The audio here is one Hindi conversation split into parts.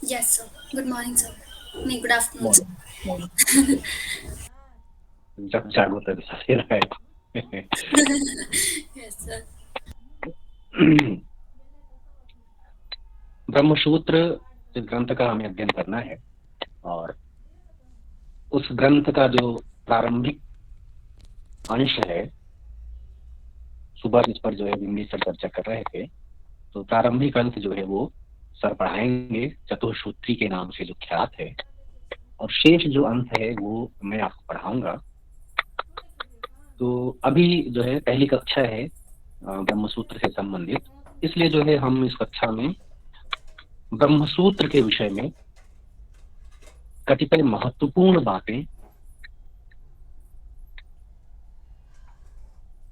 Yes, sir. Good morning, sir. नहीं, good afternoon, sir. Morning morning जब जागो तभी सवेरा है। Yes, sir. ब्रह्मसूत्र इस ग्रंथ का हमें अध्ययन करना है और उस ग्रंथ का जो प्रारंभिक अंश है, सुबह इस पर जो है बिंदी सर चर्चा कर रहे थे, तो प्रारंभिक अंश जो है वो सर पढ़ाएंगे चतुर्सूत्री के नाम से जो ख्यात है, और शेष जो अंश है वो मैं आपको पढ़ाऊंगा। तो अभी जो है पहली कक्षा है ब्रह्मसूत्र से संबंधित, इसलिए जो है हम इस कक्षा में ब्रह्मसूत्र के विषय में कतिपय महत्वपूर्ण बातें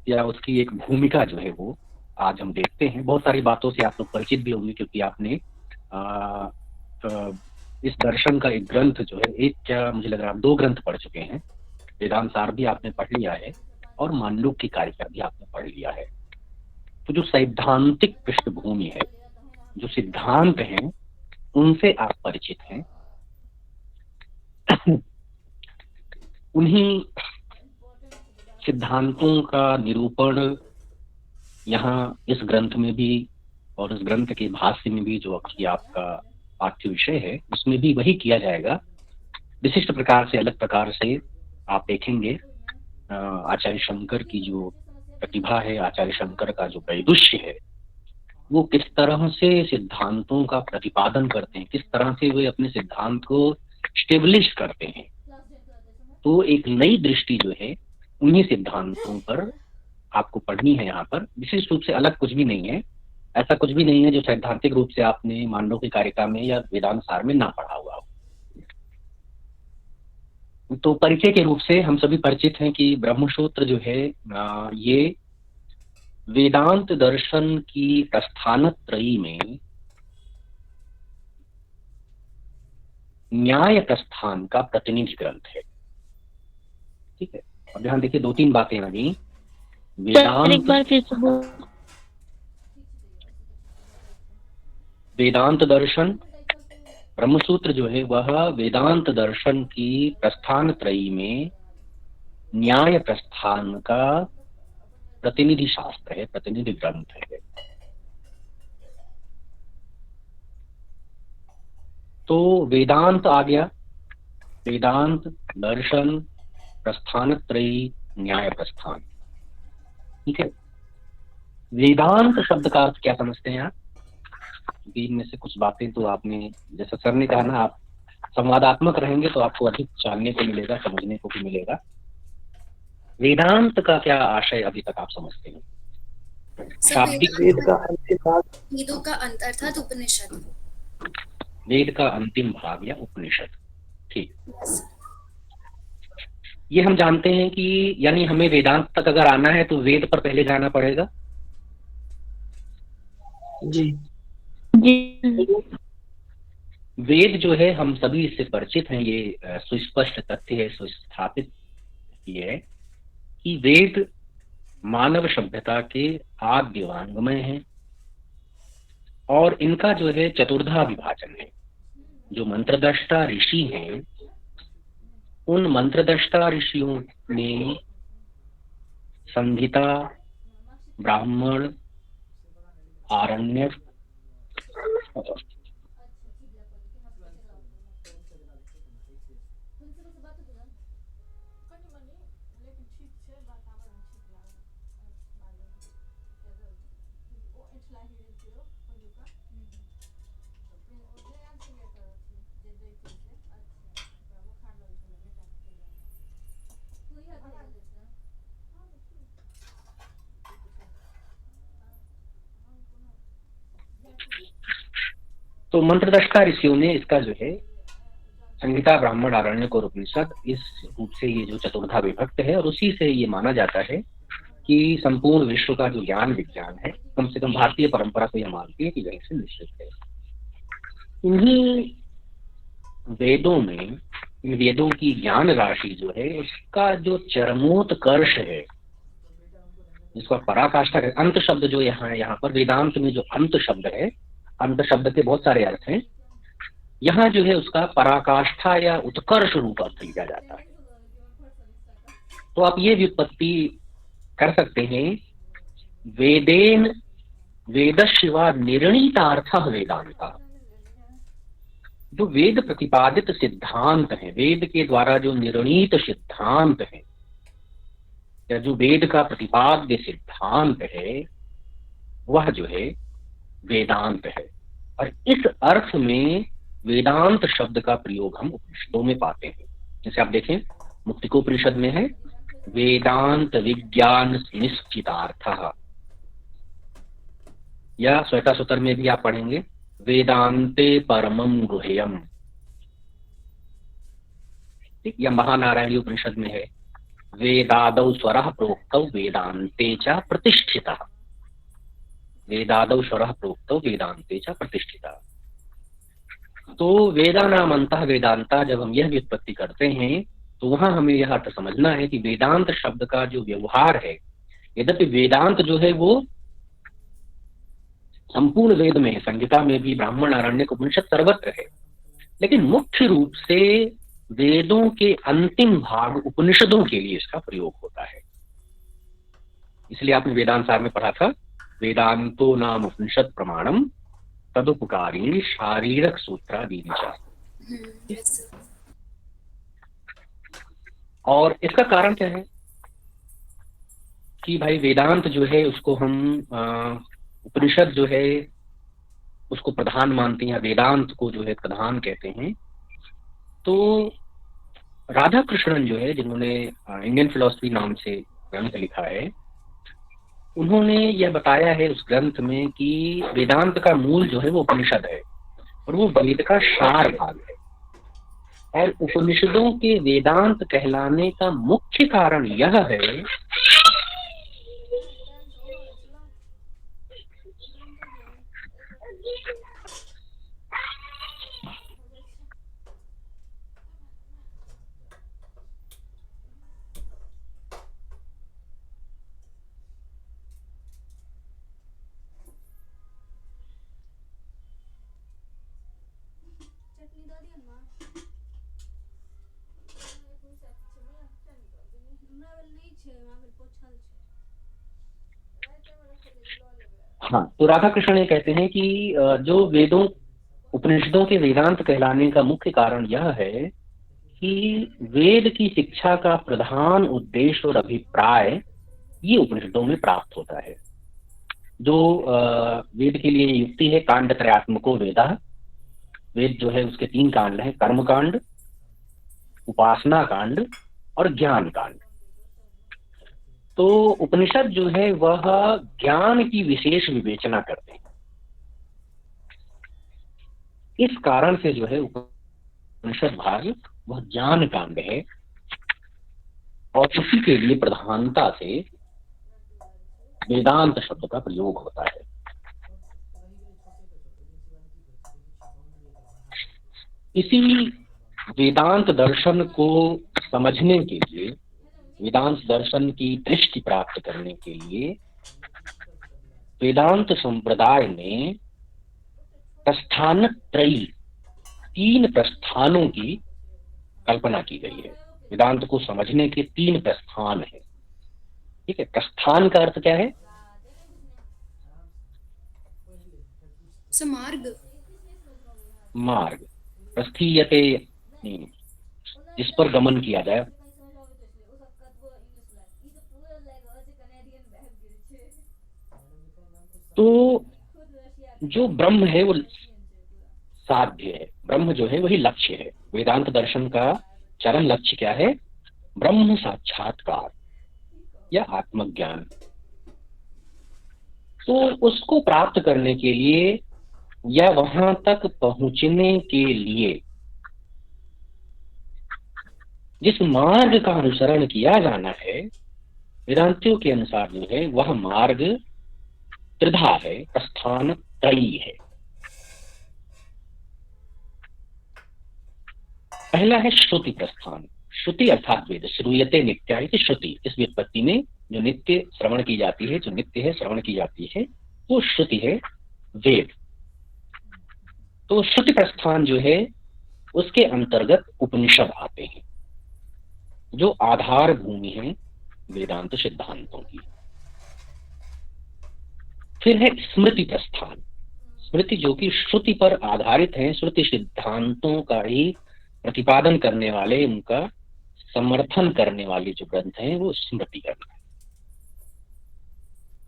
या उसकी एक भूमिका जो है वो आज हम देखते हैं। बहुत सारी बातों से आप लोग परिचित भी होंगे क्योंकि आपने इस दर्शन का एक ग्रंथ जो है, एक क्या मुझे लग रहा है आप 2 ग्रंथ पढ़ चुके हैं। वेदांत सार भी आपने पढ़ लिया है और मांडुक्य की कारिका भी आपने पढ़ लिया है। तो जो सैद्धांतिक पृष्ठभूमि है, जो सिद्धांत हैं, उनसे आप परिचित हैं। उन्हीं सिद्धांतों का निरूपण यहाँ इस ग्रंथ में भी और इस ग्रंथ के भाष्य में भी, जो कि आपका पाठ्य विषय है, उसमें भी वही किया जाएगा। विशिष्ट प्रकार से, अलग प्रकार से आप देखेंगे आचार्य शंकर की जो प्रतिभा है, आचार्य शंकर का जो वैदुष्य है, वो किस तरह से सिद्धांतों का प्रतिपादन करते हैं, किस तरह से वे अपने सिद्धांत को स्टेब्लिश करते हैं। तो एक नई दृष्टि जो है उन्हीं सिद्धांतों पर आपको पढ़नी है। यहाँ पर विशेष रूप से अलग कुछ भी नहीं है, ऐसा कुछ भी नहीं है जो सैद्धांतिक रूप से आपने मांडव्य की कारिका में या वेदांत सार में ना पढ़ा हुआ हो। तो परिचय के रूप से हम सभी परिचित हैं कि ब्रह्मसूत्र जो है ये वेदांत दर्शन की प्रस्थानत्रयी में न्याय प्रस्थान का प्रतिनिधि ग्रंथ है। ठीक है, अब यहाँ देखिए 2-3 बातें अभी। सर एक वेदांत बार फिर से बोल। वेदांत दर्शन, ब्रह्मसूत्र जो है वह वेदांत दर्शन की प्रस्थान त्रयी में न्याय प्रस्थान का प्रतिनिधि शास्त्र है, प्रतिनिधि ग्रंथ है। तो वेदांत आ गया, वेदांत दर्शन प्रस्थान त्रयी न्याय प्रस्थान। ठीक है, वेदांत शब्द का अर्थ क्या समझते हैं आप? इनमें से कुछ बातें तो आपने, जैसा सर ने कहा ना, आप संवादात्मक रहेंगे तो आपको अधिक जानने को मिलेगा, समझने को भी मिलेगा। वेदांत का क्या आशय अभी तक आप समझते हैं? सर, शाब्दिक वेद का अंतिम भाग, वेदों का अंत अर्थात उपनिषद। वेद का अंतिम भाग या उपनिषद। ठीक, Yes, ये हम जानते हैं कि यानी हमें वेदांत तक अगर आना है तो वेद पर पहले जाना पड़ेगा। जी जी वेद जो है हम सभी इससे परिचित हैं, ये सुस्पष्ट तथ्य है, सुस्थापित ये है कि वेद मानव सभ्यता के आद्य वांग्मय है और इनका जो है चतुर्धा विभाजन है। जो मंत्रदृष्टा ऋषि हैं, उन मंत्रदृष्टा ऋषियों ने संहिता, ब्राह्मण, आरण्यक, तो मंत्रदृष्टा ऋषियों ने इसका जो है संहिता, ब्राह्मण, आरण्यक और उपनिषद, इस रूप से ये जो चतुर्धा विभक्त है, और उसी से ये माना जाता है कि संपूर्ण विश्व का जो ज्ञान विज्ञान है, कम से कम भारतीय परंपरा तो यह मानती है कि वहीं से निश्चित है। इन्हीं वेदों में, इन वेदों की ज्ञान राशि जो है उसका जो चरमोत्कर्ष है, जिसका पराकाष्ठा है, अंत शब्द जो यहाँ पर वेदांत में जो अंत शब्द है, अंत शब्द के बहुत सारे अर्थ हैं, यहाँ जो है उसका पराकाष्ठा या उत्कर्ष रूप अर्थ लिया जाता है। तो आप ये व्युत्पत्ति कर सकते हैं, वेदेन वेद शिवा निर्णीतार्थ वेदांता। जो वेद प्रतिपादित सिद्धांत है, वेद के द्वारा जो निर्णीत सिद्धांत है, या जो वेद का प्रतिपाद्य सिद्धांत है, वह जो है वेदांत है। और इस अर्थ में वेदांत शब्द का प्रयोग हम उपनिषदों में पाते हैं। जैसे आप देखें, मुक्तिकोपनिषद में है वेदांत विज्ञान निश्चितार्थ, या श्वेताश्वतर में भी आप पढ़ेंगे वेदांते परमं गुह्यम। ठीक, या महानारायणी उपनिषद में है वेदादौ स्वरः प्रोक्तौ वेदांते च प्रतिष्ठितः, वेदादौ स्वरः प्रोक्तौ वेदांते च प्रतिष्ठितः। तो वेदानाम अंतः वेदांता, जब हम यह व्युत्पत्ति करते हैं तो वहां हमें यह अर्थ समझना है कि वेदांत शब्द का जो व्यवहार है, यद्यपि वेदांत जो है वो संपूर्ण वेद में है, संहिता में भी, ब्राह्मण, आरण्यक, उपनिषद सर्वत्र है, लेकिन मुख्य रूप से वेदों के अंतिम भाग उपनिषदों के लिए इसका प्रयोग होता है। इसलिए आपने वेदांत सार में पढ़ा था, वेदांतो नाम उपनिषद प्रमाणम तदुपकारी शारीरक सूत्रादीनि च। Yes, sir. और इसका कारण क्या है कि भाई वेदांत जो है उसको हम उपनिषद जो है उसको प्रधान मानते हैं, या वेदांत को जो है प्रधान कहते हैं। तो राधा कृष्णन जो है, जिन्होंने इंडियन फिलॉसफी नाम से ग्रंथ लिखा है, उन्होंने यह बताया है उस ग्रंथ में कि वेदांत का मूल जो है वो उपनिषद है, और वो वेद का सार भाग है। और उपनिषदों के वेदांत कहलाने का मुख्य कारण यह है हाँ, तो राधा कृष्ण ये कहते हैं कि जो वेदों उपनिषदों के वेदांत कहलाने का मुख्य कारण यह है कि वेद की शिक्षा का प्रधान उद्देश्य और अभिप्राय ये उपनिषदों में प्राप्त होता है। जो वेद के लिए युक्ति है, कांड त्रयात्मको वेदः, वेद जो है उसके 3 कांड हैं, कर्म कांड, उपासना कांड और ज्ञान कांड। तो उपनिषद जो है वह ज्ञान की विशेष विवेचना करते हैं। इस कारण से जो है उपनिषद भाग वह ज्ञान कांड है, और उसी के लिए प्रधानता से वेदांत शब्द का प्रयोग होता है। इसी वेदांत दर्शन को समझने के लिए, वेदांत दर्शन की दृष्टि प्राप्त करने के लिए वेदांत संप्रदाय में प्रस्थान त्रयी, 3 प्रस्थानों की कल्पना की गई है। वेदांत को समझने के 3 प्रस्थान है। ठीक है, प्रस्थान का अर्थ क्या है? मार्ग। मार्ग, प्रस्थीयते, जिस पर गमन किया जाए। तो जो ब्रह्म है वो साध्य है, ब्रह्म जो है वही लक्ष्य है। वेदांत दर्शन का चरम लक्ष्य क्या है? ब्रह्म साक्षात्कार या आत्मज्ञान। तो उसको प्राप्त करने के लिए या वहां तक पहुंचने के लिए जिस मार्ग का अनुसरण किया जाना है, वेदांतियों के अनुसार जो है वह मार्ग त्रिधा है, प्रस्थान त्रयी है। पहला है श्रुति प्रस्थान। श्रुति अर्थात वेद, श्रूयते नित्या इति श्रुति। इस व्युत्पत्ति में जो नित्य श्रवण की जाती है, जो नित्य है श्रवण की जाती है, वो श्रुति है, वेद। तो श्रुति प्रस्थान जो है उसके अंतर्गत उपनिषद आते हैं, जो आधार भूमि है वेदांत सिद्धांतों की। फिर है स्मृति प्रस्थान। स्मृति जो कि श्रुति पर आधारित है, श्रुति सिद्धांतों का ही प्रतिपादन करने वाले, उनका समर्थन करने वाले जो ग्रंथ हैं वो स्मृति ग्रंथ है,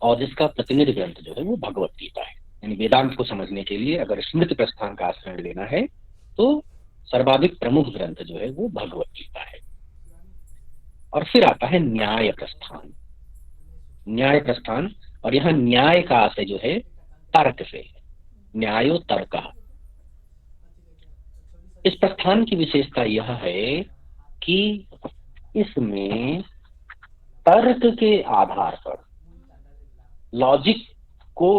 और जिसका प्रतिनिधि ग्रंथ जो है वो भगवत गीता है। यानी वेदांत को समझने के लिए अगर स्मृति प्रस्थान का आश्रय लेना है तो सर्वाधिक प्रमुख ग्रंथ जो है वो भगवत गीता है। और फिर आता है न्याय प्रस्थान। न्याय प्रस्थान, और यहाँ न्याय का आशय जो है तर्क से, न्यायो तर्क। इस प्रस्थान की विशेषता यह है कि इसमें तर्क के आधार पर, लॉजिक को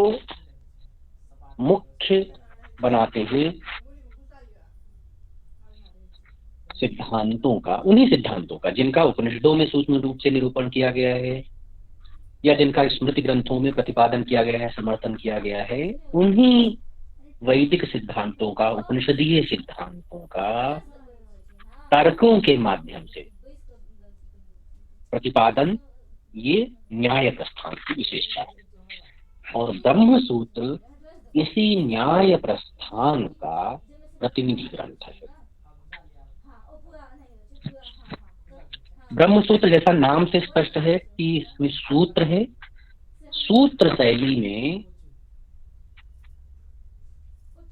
मुख्य बनाते हुए सिद्धांतों का, उन्हीं सिद्धांतों का जिनका उपनिषदों में सूक्ष्म रूप से निरूपण किया गया है या जिनका स्मृति ग्रंथों में प्रतिपादन किया गया है, समर्थन किया गया है, उन्हीं वैदिक सिद्धांतों का, उपनिषदीय सिद्धांतों का तर्कों के माध्यम से प्रतिपादन, ये न्याय प्रस्थान की विशेषता है। और ब्रह्म सूत्र इसी न्याय प्रस्थान का प्रतिनिधि ग्रंथ है। ब्रह्म सूत्र जैसा नाम से स्पष्ट है कि इसमें सूत्र है। सूत्र शैली में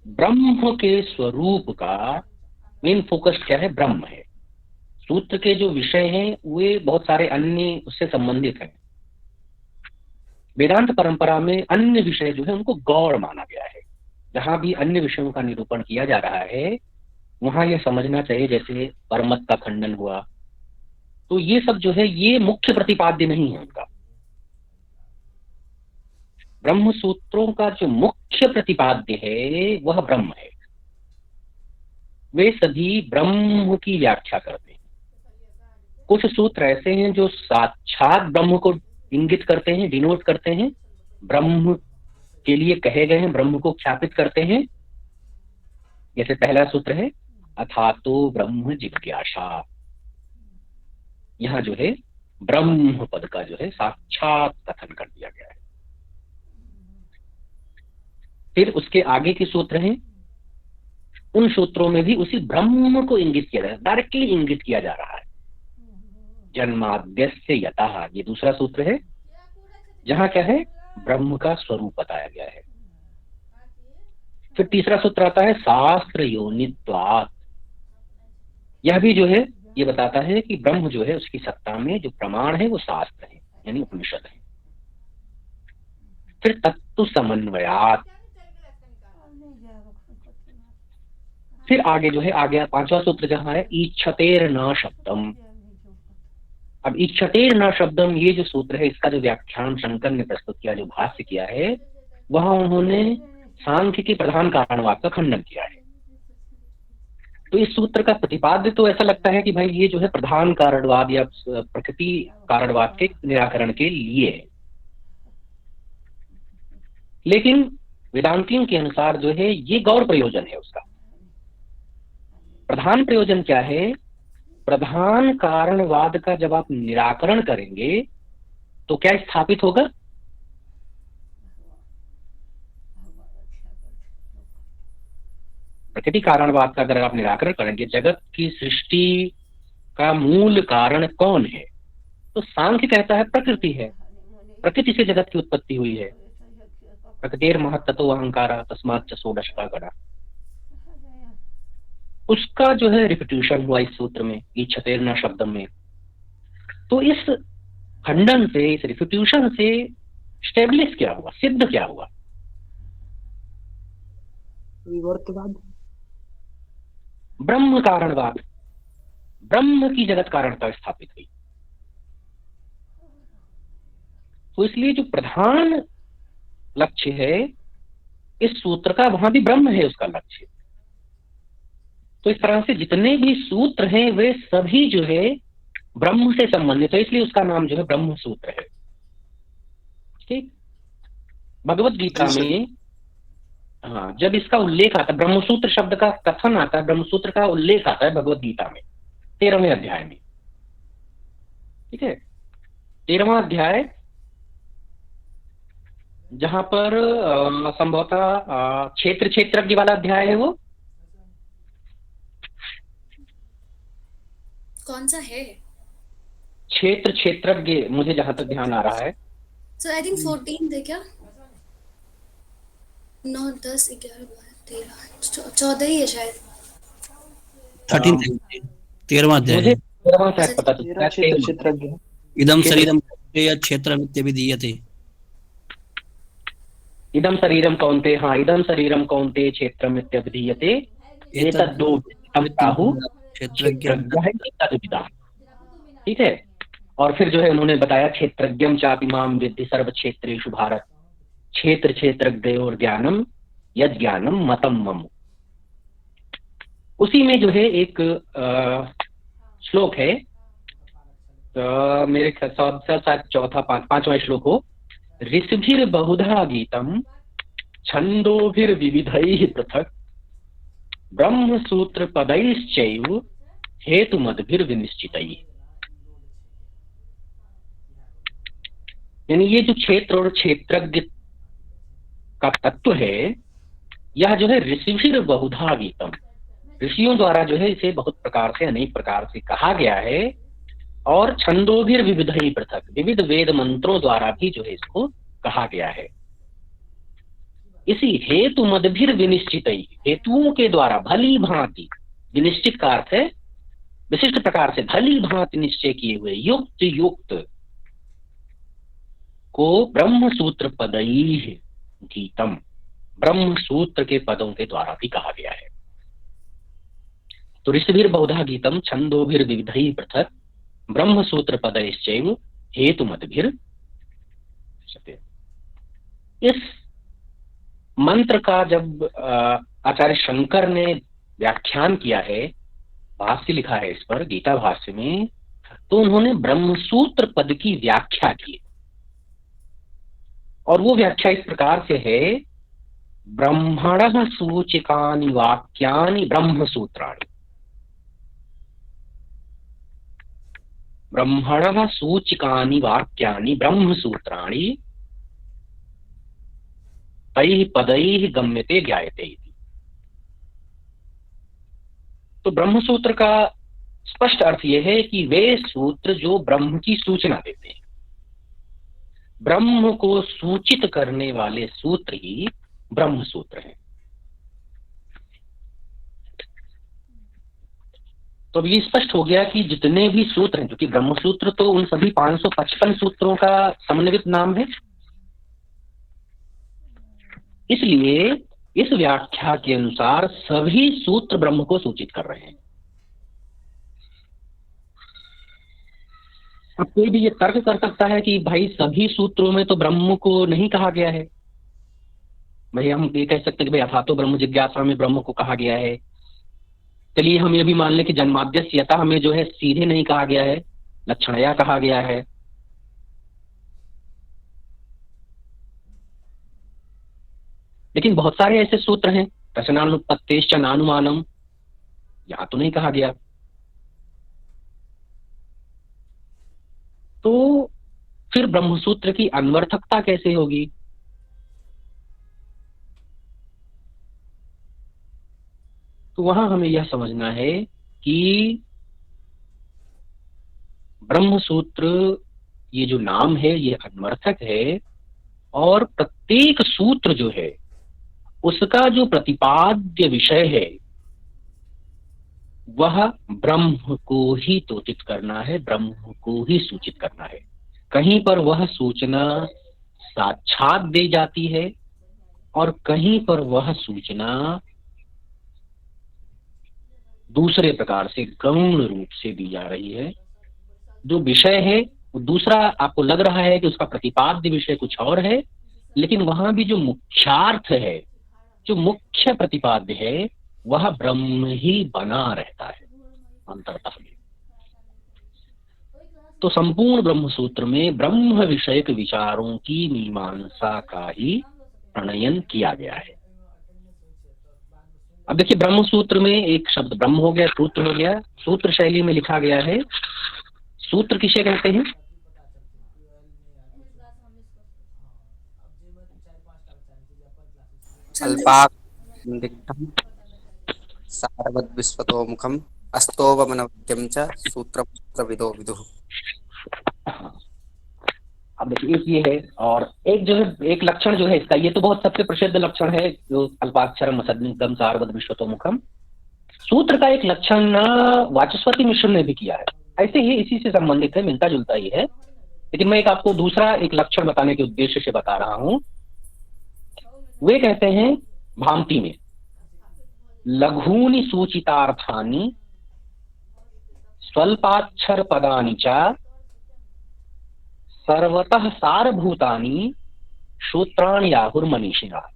ब्रह्म के स्वरूप का मेन फोकस क्या है? ब्रह्म है। सूत्र के जो विषय हैं वे बहुत सारे अन्य उससे संबंधित हैं। वेदांत परंपरा में अन्य विषय जो है उनको गौड़ माना गया है। जहां भी अन्य विषयों का निरूपण किया जा रहा है वहां यह समझना चाहिए, जैसे परमत का खंडन हुआ, तो ये सब जो है ये मुख्य प्रतिपाद्य नहीं है उनका। ब्रह्म सूत्रों का जो मुख्य प्रतिपाद्य है वह ब्रह्म है। वे सभी ब्रह्म की व्याख्या करते हैं। कुछ सूत्र ऐसे हैं जो साक्षात ब्रह्म को इंगित करते हैं, डिनोट करते हैं, ब्रह्म के लिए कहे गए हैं, ब्रह्म को ख्यापित करते हैं। जैसे पहला सूत्र है अथातो ब्रह्म जिज्ञासा। यहाँ जो है ब्रह्म पद का जो है साक्षात कथन कर दिया गया है। फिर उसके आगे के सूत्र हैं, उन सूत्रों में भी उसी ब्रह्म को इंगित किया जा रहा है, डायरेक्टली इंगित किया जा रहा है। जन्माद्यस्य यतः, ये दूसरा सूत्र है जहां क्या है? ब्रह्म का स्वरूप बताया गया है। फिर तीसरा सूत्र आता है शास्त्र योनित्वात्। यह भी जो है ये बताता है कि ब्रह्म जो है उसकी सत्ता में जो प्रमाण है वो शास्त्र है, यानी उपनिषद है। फिर तत्व समन्वयात्। फिर आगे जो है, आगे पांचवा सूत्र जहां है ईक्षतेर न शब्दम। अब ईक्षतेर न शब्दम ये जो सूत्र है, इसका जो व्याख्यान शंकर ने प्रस्तुत किया, जो भाष्य किया है, वह उन्होंने सांख्य के प्रधान कारणवाद का खंडन किया है। तो इस सूत्र का प्रतिपाद्य तो ऐसा लगता है कि भाई ये जो है प्रधान कारणवाद या प्रकृति कारणवाद के निराकरण के लिए है, लेकिन वेदांतियों के अनुसार जो है ये गौर प्रयोजन है उसका। प्रधान प्रयोजन क्या है? प्रधान कारणवाद का जब आप निराकरण करेंगे तो क्या स्थापित होगा? प्रकृति कारणवाद का अगर आप निराकरण करेंगे, जगत की सृष्टि का मूल कारण कौन है? तो सांख्य कहता है प्रकृति है, प्रकृति से जगत की उत्पत्ति हुई है। प्रकृतिर महत्ततो अहंकारा तस्माच्च षोडशका गणा। उसका जो है रिपिट्यूशन हुआ इस सूत्र में, ईक्षतेर न शब्दम में। तो इस खंडन से, इस रिपिट्यूशन से स्टेब्लिश क्या हुआ, सिद्ध क्या हुआ? विवर्तवाद, ब्रह्म कारणवाद, ब्रह्म की जगत कारणता स्थापित हुई। तो इसलिए जो प्रधान लक्ष्य है इस सूत्र का, वहां भी ब्रह्म है उसका लक्ष्य। तो इस तरह से जितने भी सूत्र हैं वे सभी जो है ब्रह्म से संबंधित है, इसलिए उसका नाम जो है ब्रह्म सूत्र है। ठीक। भगवत गीता में हाँ, जब इसका उल्लेख आता है, ब्रह्मसूत्र शब्द का कथन आता है, ब्रह्मसूत्र का उल्लेख आता है भगवत गीता में 13वें अध्याय में। ठीक है, 13वां अध्याय, जहां पर संभवतः क्षेत्र क्षेत्रज्ञ वाला अध्याय है। वो कौन सा है? क्षेत्र क्षेत्रज्ञ, मुझे जहां तक ध्यान आ रहा है। सो आई थिंक 14 थे क्या? 9 10 11 12 13 14 ही है शायद। 13 13वां अध्याय मुझे है। 13वां शायद पता तेरा चलता क्षेत्र है। क्षेत्रज्ञ। इदम क्षेत्र- शरीरम या क्षेत्रमित्यभिधीयते। इदम शरीरम कौन्ते, हाँ, इदम शरीरम कौन्ते क्षेत्रमित्यभिधीयते एतद्दो राहु क्षेत्रज्ञ क्षेत्रज्ञः तद्विदाः। ठीक है, और फिर जो है उन्होंने बताया क्षेत्रज्ञम चापि माम विद्धि सर्व क्षेत्रेषु भारत क्षेत्र क्षेत्रज्ञयोर ज्ञानम यद ज्ञानम मतम मम। उसी में जो है एक श्लोक है, मेरे शायद चौथा पांचवा श्लोक हो। ऋषिभिर बहुधा गीतम छंदोभिर विविधैः पृथक ब्रह्म सूत्र पदैश्चैव हेतु मदभिर विनिश्चितैः। यानी ये जो क्षेत्र और क्षेत्रज्ञ का तत्व है, यह जो है ऋषिभिर बहुधा गीतम, ऋषियों द्वारा जो है इसे बहुत प्रकार से, अनेक प्रकार से कहा गया है, और छंदोभिर विविधैः पृथक, विविध वेद मंत्रों द्वारा भी जो है इसको कहा गया है। इसी हेतु मदभिर विनिश्चितैः, हेतुओं के द्वारा भली भांति, विनिश्चित का अर्थ है विशिष्ट प्रकार से, भली भांति निश्चय किए हुए, युक्त युक्त को ब्रह्म सूत्र पदैः गीतम, ब्रह्म सूत्र के पदों के द्वारा भी कहा गया है। तो ऋषिभिर बहुधा गीतम छंदोभिर विविधैः पृथक ब्रह्म सूत्र पदैश्चैव हेतु मदभिर। इस मंत्र का जब आचार्य शंकर ने व्याख्यान किया है, भाष्य लिखा है इस पर गीता भाष्य में, तो उन्होंने ब्रह्मसूत्र पद की व्याख्या की, और वो व्याख्या इस प्रकार से है, ब्रह्मणः सूचिकानि वाक्यानि ब्रह्मसूत्राणि, ब्रह्मणः सूचिकानि वाक्यानि ब्रह्मसूत्राणि तैः पदैः गम्यते ज्ञायते इति। तो ब्रह्मसूत्र का स्पष्ट अर्थ यह है कि वे सूत्र जो ब्रह्म की सूचना देते हैं, ब्रह्म को सूचित करने वाले सूत्र ही ब्रह्म सूत्र हैं। तो अब ये स्पष्ट हो गया कि जितने भी सूत्र हैं, क्योंकि ब्रह्म सूत्र तो उन सभी 555 सूत्रों का समन्वित नाम है, इसलिए इस व्याख्या के अनुसार सभी सूत्र ब्रह्म को सूचित कर रहे हैं। अब कोई भी ये तर्क कर सकता है कि भाई सभी सूत्रों में तो ब्रह्म को नहीं कहा गया है। भाई हम ये कह सकते हैं कि भाई अथातो ब्रह्म जिज्ञासा में ब्रह्म को कहा गया है। चलिए हम ये भी मान लें कि जन्माद्यस्यतः हमें जो है सीधे नहीं कहा गया है, लक्षणया कहा गया है। लेकिन बहुत सारे ऐसे सूत्र हैं, रचनानुपत्तेश्च नानुमानम, यहां तो नहीं कहा गया। तो फिर ब्रह्मसूत्र की अनवर्थकता कैसे होगी? तो वहां हमें यह समझना है कि ब्रह्मसूत्र ये जो नाम है ये अनवर्थक है, और प्रत्येक सूत्र जो है उसका जो प्रतिपाद्य विषय है वह ब्रह्म को ही तोतित करना है, ब्रह्म को ही सूचित करना है। कहीं पर वह सूचना साक्षात दी जाती है और कहीं पर वह सूचना दूसरे प्रकार से गौण रूप से दी जा रही है। जो विषय है वो दूसरा आपको लग रहा है कि उसका प्रतिपाद्य विषय कुछ और है, लेकिन वहां भी जो मुख्यार्थ है, जो मुख्य प्रतिपाद्य है, वह ब्रह्म ही बना रहता है अंततः। तो संपूर्ण ब्रह्म सूत्र में ब्रह्म विषयक विचारों की मीमांसा का ही प्रणयन किया गया है। अब देखिए ब्रह्म सूत्र में एक शब्द ब्रह्म हो गया, सूत्र हो गया, सूत्र शैली में लिखा गया है। सूत्र किसे कहते हैं? अल्पाक्षरं सारवद्विश्वतोमुखम् अस्तोवमनवद्यं च सूत्रविदो विदुः। अब देखिए एक ये है, और एक जो है एक लक्षण जो है इसका, ये तो बहुत सबसे प्रसिद्ध लक्षण है जो अल्पाक्षरम असद्गम सारवद विश्वतोमुखम। सूत्र का एक लक्षण वाचस्पति मिश्र ने भी किया है, ऐसे ही इसी से संबंधित है, मिलता जुलता ही है, लेकिन मैं एक आपको दूसरा एक लक्षण बताने के उद्देश्य से बता रहा हूं। वे कहते हैं भामती में लघूनि सूचितार्थानि स्वल्पाक्षर पदानि च सर्वतः सारभूतानि सूत्राणि आहुर्मनीषिणः।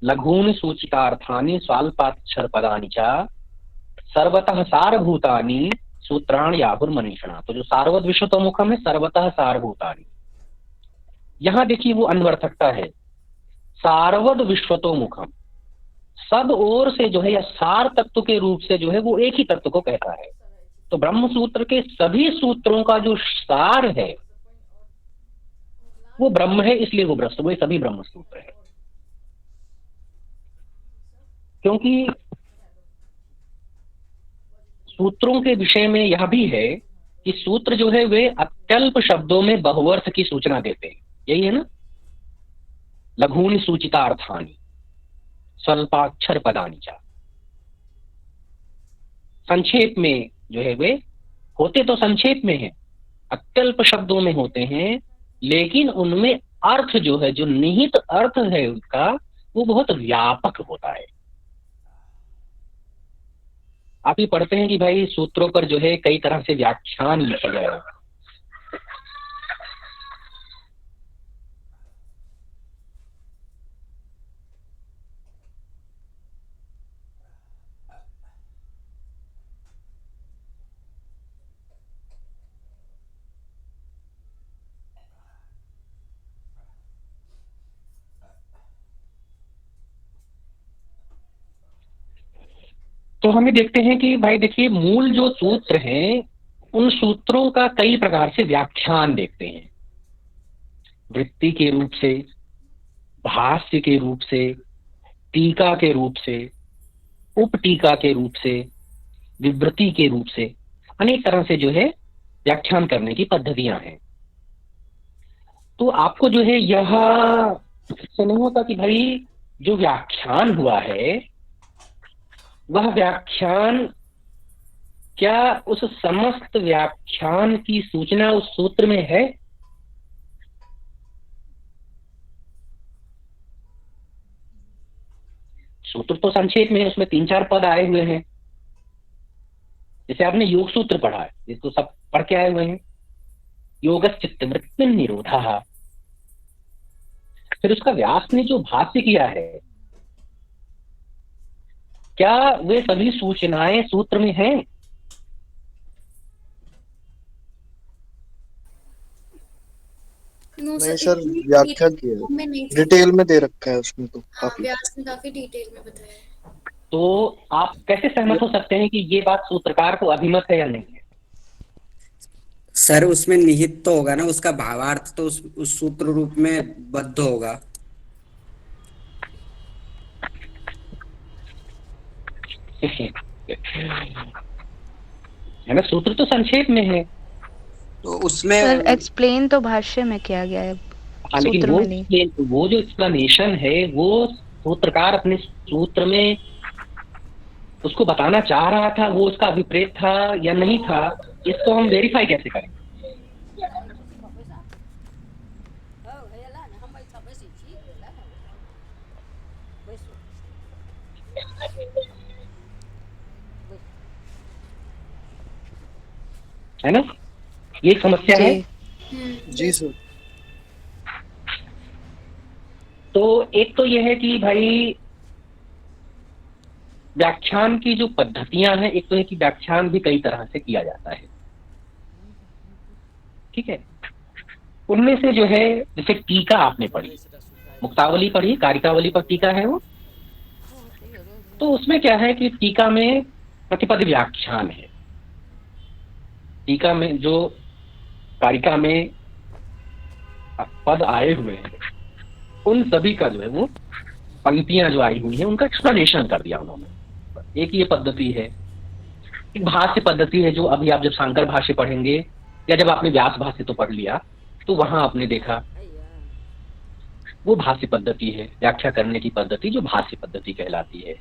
लघूनि सूचितार्थानि स्वल्पाक्षर पदानि च सर्वतः सारभूतानि सूत्राणि आहुर्मनीषिणः। तो जो सारवद विश्वतोमुखम है, सर्वतः सारभूतानि, यहां देखिए वो अन्वर्थकता है। सारवद विश्वतोमुखम सब ओर से जो है या सार तत्व के रूप से जो है वो एक ही तत्व को कहता है। तो ब्रह्म सूत्र के सभी सूत्रों का जो सार है वो ब्रह्म है, इसलिए वो सभी ब्रह्म सूत्र है। क्योंकि सूत्रों के विषय में यह भी है कि सूत्र जो है वे अत्यल्प शब्दों में बहुअर्थ की सूचना देते हैं, यही है ना। लघूनि सूचितार्थानि स्वल्पाक्षर पदानि च, संक्षेप में जो है वे होते तो संक्षेप में है, अत्यल्प शब्दों में होते हैं, लेकिन उनमें अर्थ जो है, जो निहित अर्थ है उसका, वो बहुत व्यापक होता है। आप ही पढ़ते हैं कि भाई सूत्रों पर जो है कई तरह से व्याख्यान लिखे गए हैं। तो हमें देखते हैं कि भाई देखिए मूल जो सूत्र हैं उन सूत्रों का कई प्रकार से व्याख्यान देखते हैं, वृत्ति के रूप से, भाष्य के रूप से, टीका के रूप से, उपटीका के रूप से, विवृति के रूप से, अनेक तरह से जो है व्याख्यान करने की पद्धतियां हैं। तो आपको जो है यह नहीं होता कि भाई जो व्याख्यान हुआ है वह व्याख्यान क्या उस समस्त व्याख्यान की सूचना उस सूत्र में है? सूत्र तो संक्षेप में है, उसमें 3-4 पद आए हुए हैं। जैसे आपने योग सूत्र पढ़ा है, ये तो सब पढ़ के आए हुए हैं, योगश्चित्त वृत्ति निरोधः। फिर उसका व्यास ने जो भाष्य किया है, क्या वे सभी सूचनाएं सूत्र में हैं? नहीं सर, व्याख्या की है, डिटेल में दे रखा है उसमें तो काफी। व्यास ने काफी डिटेल में बताया है। तो आप कैसे सहमत हो सकते हैं कि ये बात सूत्रकार को अभिमत है या नहीं है? सर उसमें निहित तो होगा ना, उसका भावार्थ तो उस सूत्र रूप में बद्ध होगा। है ना, सूत्र तो संक्षेप में है, तो उसमें सर एक्सप्लेन तो भाष्य में किया गया है, लेकिन सूत्र में नहीं। वो जो एक्सप्लेनेशन है वो सूत्रकार अपने सूत्र में उसको बताना चाह रहा था, वो उसका अभिप्रेत था या नहीं था, इसको हम वेरीफाई कैसे करें? है ना, ये समस्या है। जी सर। तो एक तो यह है कि भाई व्याख्यान की जो पद्धतियां हैं, एक तो है कि व्याख्यान भी कई तरह से किया जाता है, ठीक है। उनमें से जो है, जैसे टीका आपने पढ़ी, मुक्तावली पढ़ी, कारिकावली पर टीका है वो। तो उसमें क्या है कि टीका में प्रतिपद व्याख्यान है। टीका में जो कारिका में पद आए हुए हैं उन सभी का जो है वो पंक्तियां जो आई हुई हैं उनका एक्सप्लेनेशन कर दिया उन्होंने। एक ये पद्धति है। एक भाष्य पद्धति है जो अभी आप जब शंकर भाष्य पढ़ेंगे या जब आपने व्यास भाष्य तो पढ़ लिया तो वहां आपने देखा वो भाष्य पद्धति है, व्याख्या करने की पद्धति जो भाष्य पद्धति कहलाती है।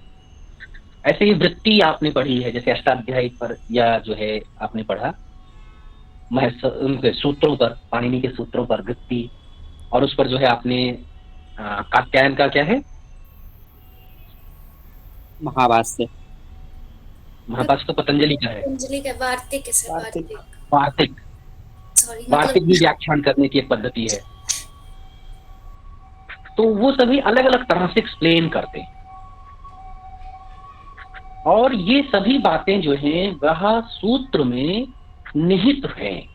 ऐसे ही वृत्ति आपने पढ़ी है, जैसे अष्टाध्यायी पर या जो है आपने पढ़ा उनके सूत्रों पर, पाणिनि के सूत्रों पर वृत्ति, और उस पर जो है आपने कात्यायन का क्या है महाभाष्य तो पतंजलि का है, पतंजलि का वार्तिक है सर, वार्तिक सॉरी वार्तिक भी व्याख्यान करने की एक पद्धति है। तो वो सभी अलग अलग तरह से एक्सप्लेन करते हैं और ये सभी बातें जो हैं वह सूत्र में निहित हैं।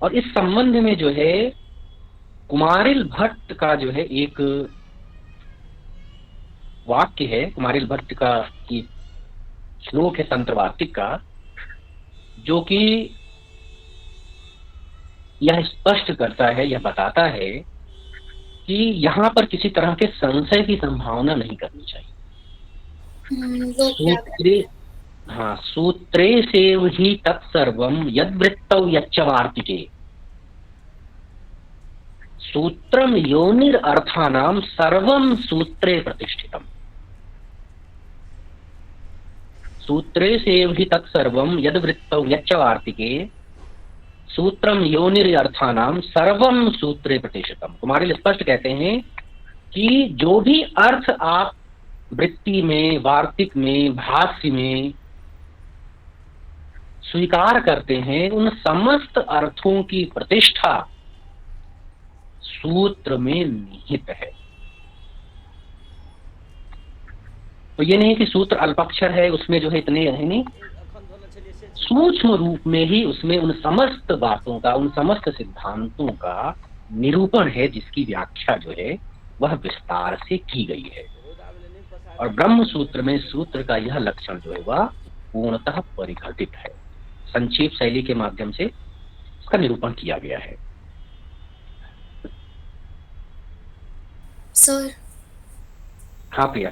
और इस संबंध में जो है कुमारिल भट्ट का जो है एक वाक्य है, कुमारिल भट्ट का श्लोक है तंत्र वार्तिक का, जो कि यह स्पष्ट करता है, यह बताता है कि यहाँ पर किसी तरह के संशय की संभावना नहीं करनी चाहिए। सूत्रे सूत्रे सेव ही तत्सर्वम यद्वृत्तौ यच्च वार्तिके सूत्रम योनिर अर्थानाम सर्वम सूत्रे प्रतिष्ठितम। सूत्रे सेव ही तत्सर्वम यद्वृत्तौ यच्च वार्तिके सूत्रम योनिर अर्थानाम सर्वम सूत्रे प्रतिष्ठितम। कुमारिल स्पष्ट कहते हैं कि जो भी अर्थ आप वृत्ति में, वार्तिक में, भाष्य में स्वीकार करते हैं उन समस्त अर्थों की प्रतिष्ठा सूत्र में निहित है। तो ये नहीं कि सूत्र अल्पाक्षर है उसमें जो है इतने है नहीं, सूक्ष्म रूप में ही उसमें उन समस्त बातों का, उन समस्त सिद्धांतों का निरूपण है जिसकी व्याख्या जो है वह विस्तार से की गई है। और ब्रह्म सूत्र में सूत्र का यह लक्षण जो है वह पूर्णतः परिघटित है, संक्षेप शैली के माध्यम से इसका निरूपण किया गया है। सर हाँ प्रिया।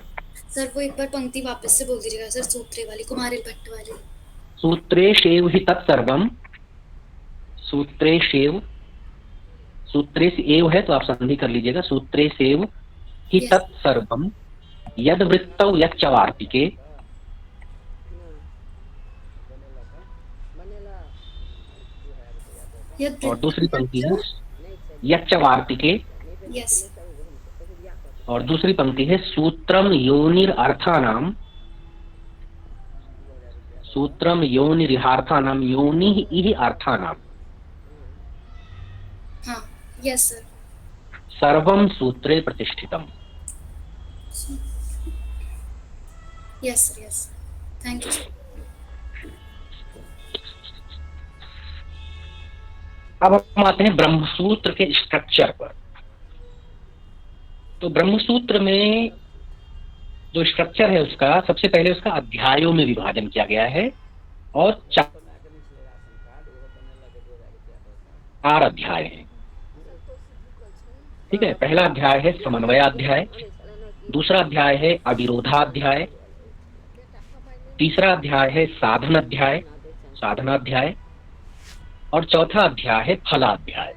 सर वो एक बार पंक्ति वापस से बोल दीजिएगा सर, सूत्रे वाली, कुमारिल भट्ट वाली। सूत्रे शेव ही तत्सर्वम, सूत्रे शेव, सूत्रे से एव है तो आप संधि कर लीजिएगा, सूत्रे सेव ही तत्सर्वम यद वृत्तौ यच्च वार्तिके और दूसरी पंक्ति है यच्च वार्तिके, यस, और दूसरी पंक्ति है सूत्रम योनिर अर्थानाम, सूत्रम योनिर अर्थानाम, योनि इहि अर्थानाम, हाँ यस सर, सर्वम सूत्रे प्रतिष्ठितम। Yes sir, yes, thank you sir. अब हम आते हैं ब्रह्मसूत्र के स्ट्रक्चर पर। तो ब्रह्मसूत्र में जो स्ट्रक्चर है उसका, सबसे पहले उसका अध्यायों में विभाजन किया गया है और 4 अध्याय हैं। ठीक है, पहला अध्याय है समन्वयाध्याय, दूसरा अध्याय है अविरोधाध्याय, तीसरा अध्याय है साधनाध्याय और चौथा अध्याय है फलाध्याय।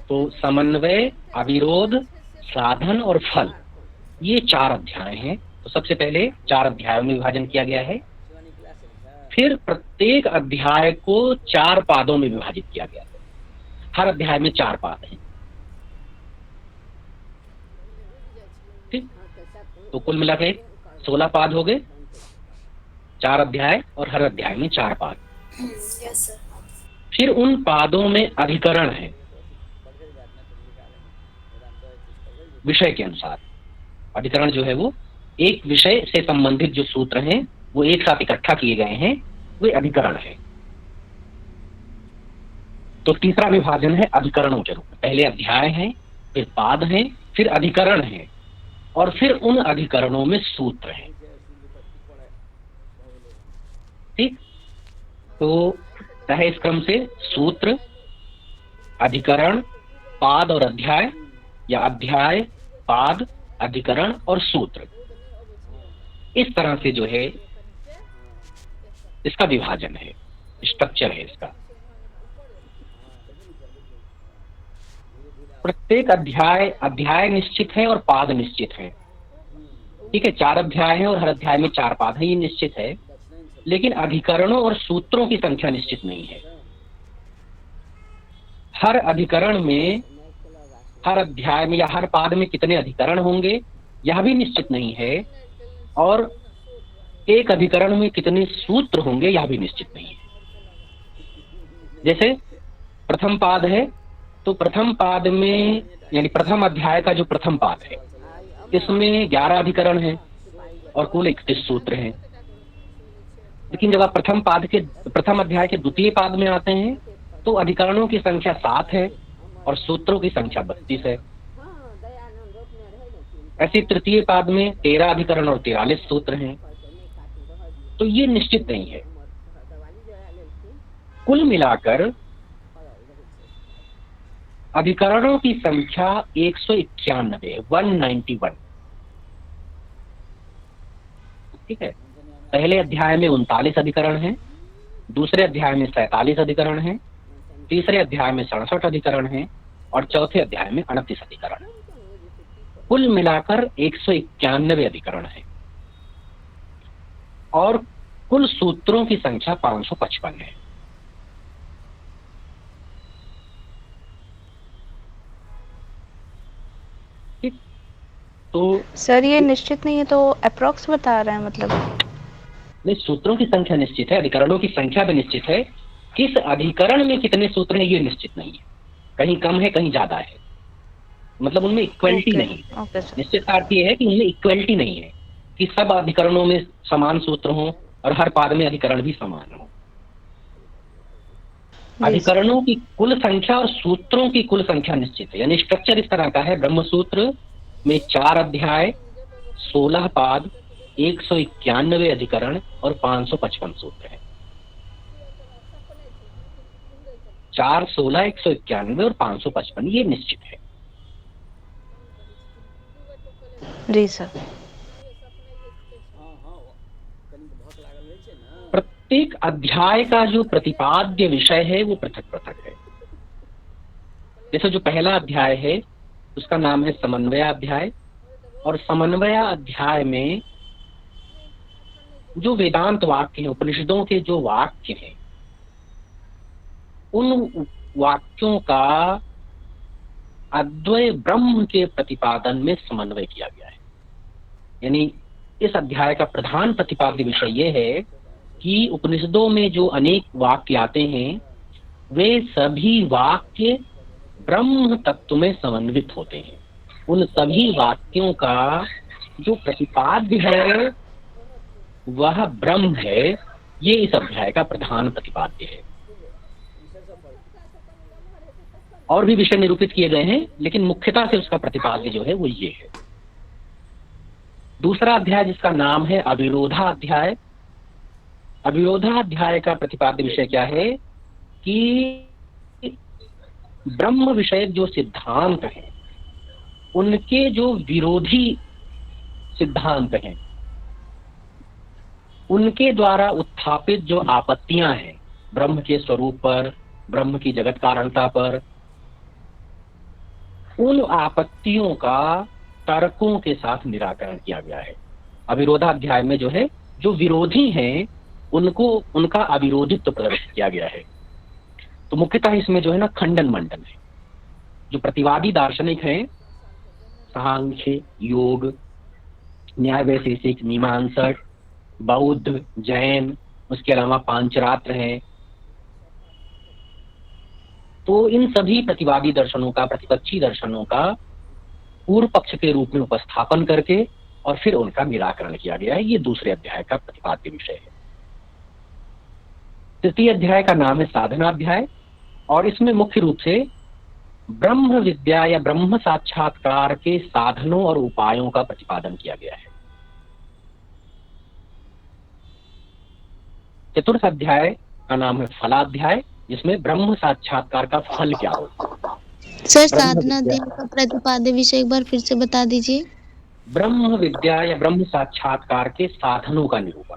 तो समन्वय, अविरोध, साधन और फल, ये 4 अध्याय हैं। तो सबसे पहले 4 अध्यायों में विभाजन किया गया है, फिर प्रत्येक अध्याय को 4 पादों में विभाजित किया गया है। हर अध्याय में 4 पाद हैं। ठीक, तो कुल मिला के 16 पाद हो गए, 4 अध्याय और हर अध्याय में 4 पाद। Yes sir. फिर उन पादों में अधिकरण है विषय के अनुसार। अधिकरण जो है वो एक विषय से संबंधित जो सूत्र हैं वो एक साथ इकट्ठा किए गए हैं, वे अधिकरण है। तो तीसरा विभाजन है अधिकरणों के रूप में। पहले अध्याय है, फिर पाद है, फिर अधिकरण है, और फिर उन अधिकरणों में सूत्र हैं। ठीक, तो है इस क्रम से सूत्र, अधिकरण, पाद और अध्याय, या अध्याय, पाद, अधिकरण और सूत्र। इस तरह से जो है इसका विभाजन है, स्ट्रक्चर है इसका। प्रत्येक अध्याय निश्चित है और पाद निश्चित है। ठीक है, 4 अध्याय है और हर अध्याय में 4 पाद है, ये निश्चित है। लेकिन अधिकरणों और सूत्रों की संख्या निश्चित नहीं है। हर अधिकरण में, हर अध्याय में या हर पाद में कितने अधिकरण होंगे यह भी निश्चित नहीं है, और एक अधिकरण में कितने सूत्र होंगे यह भी निश्चित नहीं है। जैसे प्रथम पाद है, तो प्रथम पाद में यानी प्रथम अध्याय का जो प्रथम पाद है इसमें 11 अधिकरण हैं और कुल 31 सूत्र हैं। लेकिन जब आप प्रथम अध्याय के द्वितीय पाद में आते हैं तो अधिकरणों की संख्या 7 है और सूत्रों की संख्या 32 है। ऐसे तृतीय पाद में 13 अधिकरण और 43 सूत्र हैं। तो ये निश्चित नहीं है। कुल मिलाकर अधिकरणों की संख्या 191 है, 191। ठीक है, पहले अध्याय में 39 अधिकरण हैं, दूसरे अध्याय में 47 अधिकरण हैं, तीसरे अध्याय में 67 अधिकरण हैं और चौथे अध्याय में 38 अधिकरण हैं। कुल मिलाकर 191 अधिकरण है और कुल सूत्रों की संख्या 555 है। ठीक, तो सर ये निश्चित नहीं है तो अप्रोक्स बता रहे हैं मतलब? नहीं, सूत्रों की संख्या निश्चित है, अधिकरणों की संख्या भी निश्चित है। किस अधिकरण में कितने सूत्र हैं ये निश्चित नहीं है, कहीं कम है कहीं ज्यादा है, मतलब उनमें इक्वलिटी नहीं है। निश्चित का अर्थ ये है कि उनमें इक्वलिटी नहीं है कि सब अधिकरणों में समान सूत्र हों और हर पाद में अधिकरण भी समान हो। अधिकरणों की कुल संख्या और सूत्रों की कुल संख्या निश्चित है। यानी स्ट्रक्चर इस तरह का है, ब्रह्म सूत्र में 4 अध्याय, 16 पाद, 191 अधिकरण और 555 सूत्र है। 4, 16, 191 और 555 ये निश्चित है। जी सर। प्रत्येक अध्याय का जो प्रतिपाद्य विषय है वो पृथक पृथक है। जैसे जो पहला अध्याय है उसका नाम है समन्वय अध्याय, और समन्वय अध्याय में जो वेदांत वाक्य हैं, उपनिषदों के जो वाक्य हैं, उन वाक्यों का अद्वय ब्रह्म के प्रतिपादन में समन्वय किया गया है। यानी इस अध्याय का प्रधान प्रतिपाद्य विषय यह है कि उपनिषदों में जो अनेक वाक्य आते हैं वे सभी वाक्य ब्रह्म तत्व में समन्वित होते हैं। उन सभी वाक्यों का जो प्रतिपाद्य है वह ब्रह्म है। ये इस अध्याय का प्रधान प्रतिपाद्य है। और भी विषय निरूपित किए गए हैं, लेकिन मुख्यतः से उसका प्रतिपाद्य जो है वो ये है। दूसरा अध्याय जिसका नाम है अविरोधाध्याय। अविरोधाध्याय का प्रतिपाद्य विषय क्या है कि ब्रह्म विषयक जो सिद्धांत हैं उनके जो विरोधी सिद्धांत हैं उनके द्वारा उत्थापित जो आपत्तियां हैं ब्रह्म के स्वरूप पर, ब्रह्म की जगत कारणता पर, उन आपत्तियों का तर्कों के साथ निराकरण किया गया है। अविरोधाध्याय में जो है जो विरोधी हैं उनको उनका अविरोधित्व प्रदर्शित किया गया है। तो मुख्यतः इसमें जो है ना खंडन मंडन है। जो प्रतिवादी दार्शनिक हैं, सांख्य, योग, न्याय वैशेषिक, मीमांसक, बौद्ध, जैन, उसके अलावा पांचरात्र हैं, तो इन सभी प्रतिवादी दर्शनों का, प्रतिपक्षी दर्शनों का पूर्व पक्ष के रूप में उपस्थापन करके और फिर उनका निराकरण किया गया है। ये दूसरे अध्याय का प्रतिपाद्य विषय है। तृतीय अध्याय का नाम है साधनाध्याय। और इसमें मुख्य रूप से ब्रह्म विद्या या ब्रह्म साक्षात्कार के साधनों और उपायों का प्रतिपादन किया गया है। चतुर्थ अध्याय का नाम है फलाध्याय, जिसमें ब्रह्म साक्षात्कार का फल क्या हो। सर साधना अध्याय का प्रतिपाद्य विषय एक बार फिर से बता दीजिए। ब्रह्म विद्या या ब्रह्म साक्षात्कार के साधनों का निरूपण।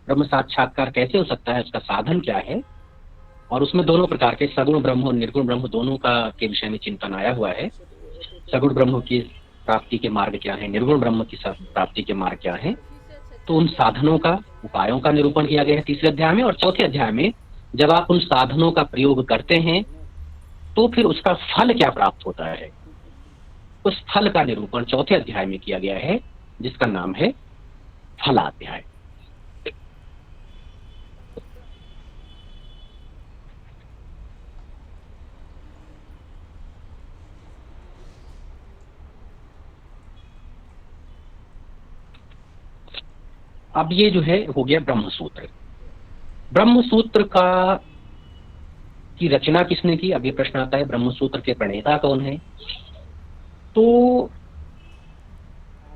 ब्रह्म साक्षात्कार कैसे हो सकता है, उसका साधन क्या है, और उसमें दोनों प्रकार के सगुण ब्रह्म और निर्गुण ब्रह्म दोनों का के विषय में चिंतन आया हुआ है। सगुण ब्रह्म की प्राप्ति के मार्ग क्या है, निर्गुण ब्रह्म की प्राप्ति के मार्ग क्या है, तो उन साधनों का उपायों का निरूपण किया गया है तीसरे अध्याय में। और चौथे अध्याय में जब आप उन साधनों का प्रयोग करते हैं तो फिर उसका फल क्या प्राप्त होता है, उस फल का निरूपण चौथे अध्याय में किया गया है, जिसका नाम है फलाध्याय। अब ये जो है हो गया ब्रह्मसूत्र। ब्रह्मसूत्र का की रचना किसने की, अब ये प्रश्न आता है ब्रह्मसूत्र के प्रणेता कौन है। तो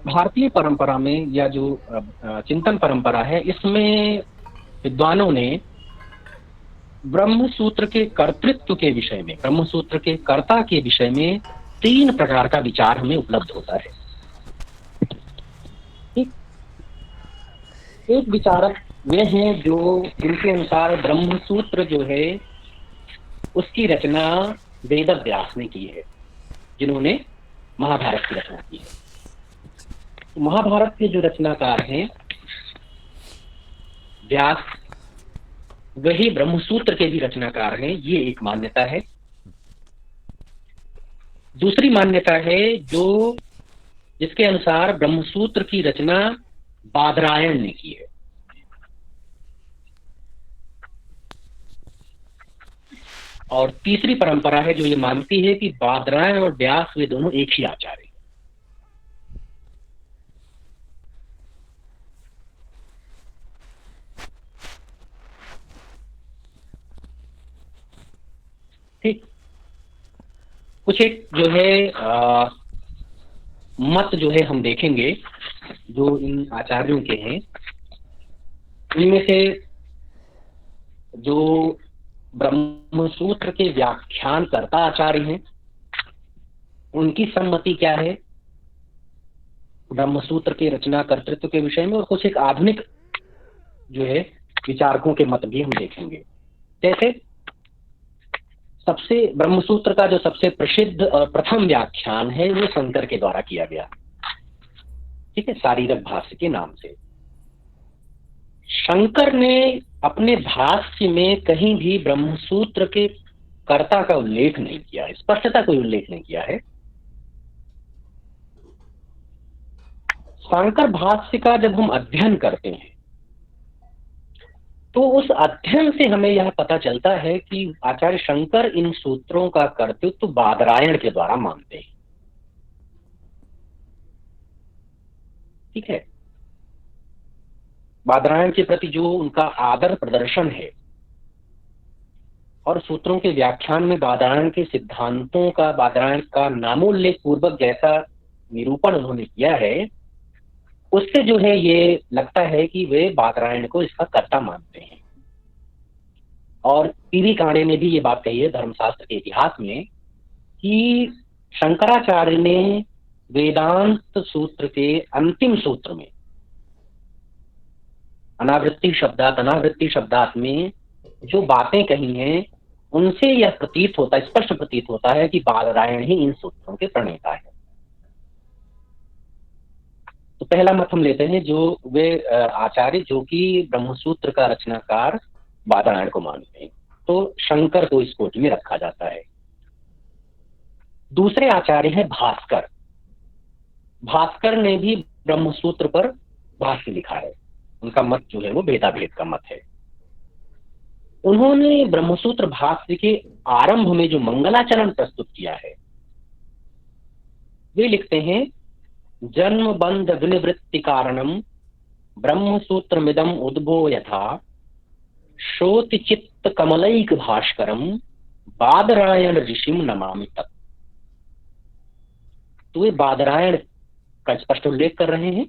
भारतीय परंपरा में या जो चिंतन परंपरा है, इसमें विद्वानों ने ब्रह्मसूत्र के कर्तृत्व के विषय में, ब्रह्मसूत्र के कर्ता के विषय में 3 प्रकार का विचार हमें उपलब्ध होता है। एक विचारक वे हैं जो जिनके अनुसार ब्रह्मसूत्र जो है उसकी रचना वेदव्यास ने की है, जिन्होंने महाभारत की रचना की है। महाभारत के जो रचनाकार हैं व्यास, वही ब्रह्मसूत्र के भी रचनाकार हैं, ये एक मान्यता है। दूसरी मान्यता है जो जिसके अनुसार ब्रह्मसूत्र की रचना बादरायण ने की है। और तीसरी परंपरा है जो ये मानती है कि बादरायण और व्यास वे दोनों एक ही आचार्य हैं। ठीक, कुछ एक जो है मत जो है हम देखेंगे जो इन आचार्यों के हैं। इनमें से जो ब्रह्मसूत्र के व्याख्यान करता आचार्य हैं, उनकी सम्मति क्या है ब्रह्मसूत्र के रचना कर्तृत्व के विषय में, और कुछ एक आधुनिक जो है विचारकों के मत भी हम देखेंगे। जैसे सबसे ब्रह्मसूत्र का जो सबसे प्रसिद्ध और प्रथम व्याख्यान है वो शंकर के द्वारा किया गया, ठीक है, शारीरक भाष्य के नाम से। शंकर ने अपने भाष्य में कहीं भी ब्रह्मसूत्र के कर्ता का उल्लेख नहीं किया, स्पष्टता कोई उल्लेख नहीं किया है। शंकर भाष्य का जब हम अध्ययन करते हैं तो उस अध्ययन से हमें यह पता चलता है कि आचार्य शंकर इन सूत्रों का कर्तृत्व बादरायण के द्वारा मानते हैं, ठीक है। बादरायण के प्रति जो उनका आदर प्रदर्शन है और सूत्रों के व्याख्यान में बादरायण के सिद्धांतों का, बादरायण का नामोल्लेख पूर्वक जैसा निरूपण उन्होंने किया है, उससे जो है ये लगता है कि वे बादरायण को इसका कर्ता मानते हैं। और पीवी कांडे ने भी ये बात कही है धर्मशास्त्र के इतिहास में कि शंकराचार्य ने वेदांत सूत्र के अंतिम सूत्र में अनावृत्ति शब्दात में जो बातें कही हैं, उनसे यह प्रतीत होता, स्पष्ट प्रतीत होता है कि बादरायण ही इन सूत्रों के प्रणेता है। तो पहला मत हम लेते हैं जो वे आचार्य जो कि ब्रह्मसूत्र का रचनाकार बादरायण को मानते हैं, तो शंकर को इस कोटि में रखा जाता है। दूसरे आचार्य हैं भास्कर। भास्कर ने भी ब्रह्मसूत्र पर भाष्य लिखा है, उनका मत जो है वो भेदाभेद का मत है। उन्होंने ब्रह्मसूत्र भाष्य के आरंभ में जो मंगलाचरण प्रस्तुत किया है, वे लिखते हैं जन्म बंध विनिवृत्ति कारणम ब्रह्मसूत्र मिदम उद्भो यथा श्रोत चित्त कमलैक भास्करम बादरायण ऋषिम नमामि तत्। तो ये बादरायण का स्पष्ट उल्लेख कर रहे हैं,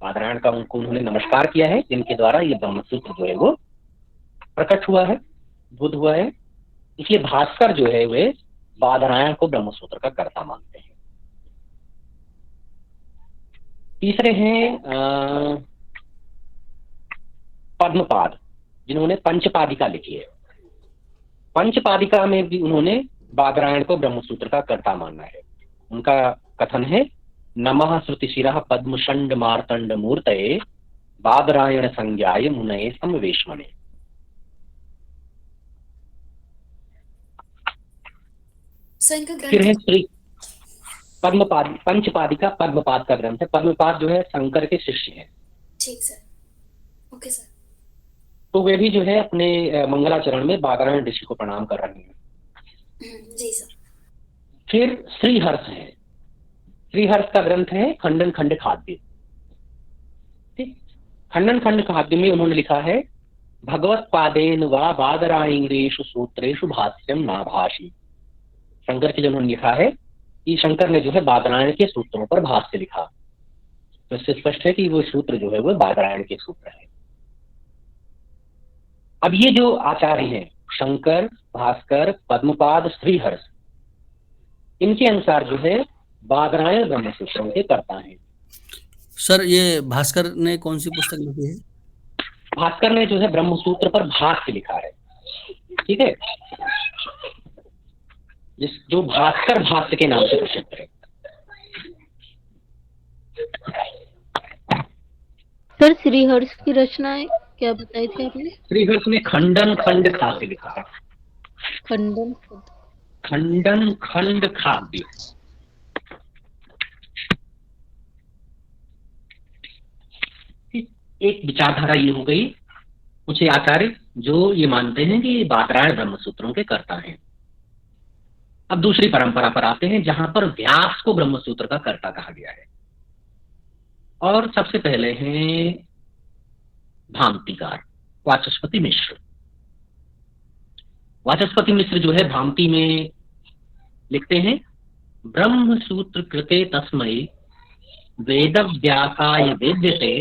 बादरायण का उन्होंने नमस्कार किया है, जिनके द्वारा ये ब्रह्मसूत्र जो है वो प्रकट हुआ है, बुद्ध हुआ है। इसलिए भास्कर जो है वे बादरायण को ब्रह्मसूत्र का कर्ता मानते हैं। तीसरे हैं पद्मपाद, जिन्होंने पंचपादिका लिखी है। पंचपादिका में भी उन्होंने बादरायण को ब्रह्मसूत्र का कर्ता मानना है। उनका कथन है, नमः श्रुतिशिरः पद्मशंड मार्तंड मूर्तये बादरायण संज्ञाय मुनये समवेशमने। फिर है श्री पद्मपाद, पंचपादिका पद्मपाद का ग्रंथ है। पद्मपाद जो है शंकर के शिष्य हैं। ठीक सर, ओके सर। तो वे भी जो है अपने मंगलाचरण में बादरायण ऋषि को प्रणाम कर रहे हैं। जी सर। फिर श्रीहर्ष है। श्रीहर्ष का ग्रंथ है खंडन खंड खाद्य। ठीक, खंडन खंड खाद्य में उन्होंने लिखा है, भगवत पादेन वा बादरायणेषु सूत्रेषु भाष्यम नाभाषी। शंकर के जिन्होंने लिखा है कि शंकर ने जो है बादरायण के सूत्रों पर भाष्य लिखा। तो इससे स्पष्ट है कि वो सूत्र जो है वो बादरायण के सूत्र है। अब ये जो आचार्य हैं, शंकर, भास्कर, पद्मपाद, श्रीहर्ष, इनके अनुसार जो है बादरायण ब्रह्मसूत्रों के कर्ता हैं। सर ये भास्कर ने कौन सी पुस्तक लिखी है? भास्कर ने जो है ब्रह्मसूत्र पर भाष्य लिखा है। ठीक है, जो भास्कर भाष्य के नाम से प्रसिद्ध है। सर श्रीहर्ष की रचनाएं क्या बताई थी आपने? श्रीहर्ष ने खंडन खंड खाद्य लिखा है। खंडन खंड खाद्य। एक विचारधारा ये हो गई, कुछ आचार्य जो ये मानते हैं कि बादरायण ब्रह्मसूत्रों के कर्ता हैं। अब दूसरी परंपरा पर आते हैं, जहां पर व्यास को ब्रह्मसूत्र का कर्ता कहा गया है। और सबसे पहले हैं भामतीकार वाचस्पति मिश्र। वाचस्पति मिश्र जो है भामती में लिखते हैं, ब्रह्मसूत्र कृते तस्मै वेद व्यासाय वेद्यते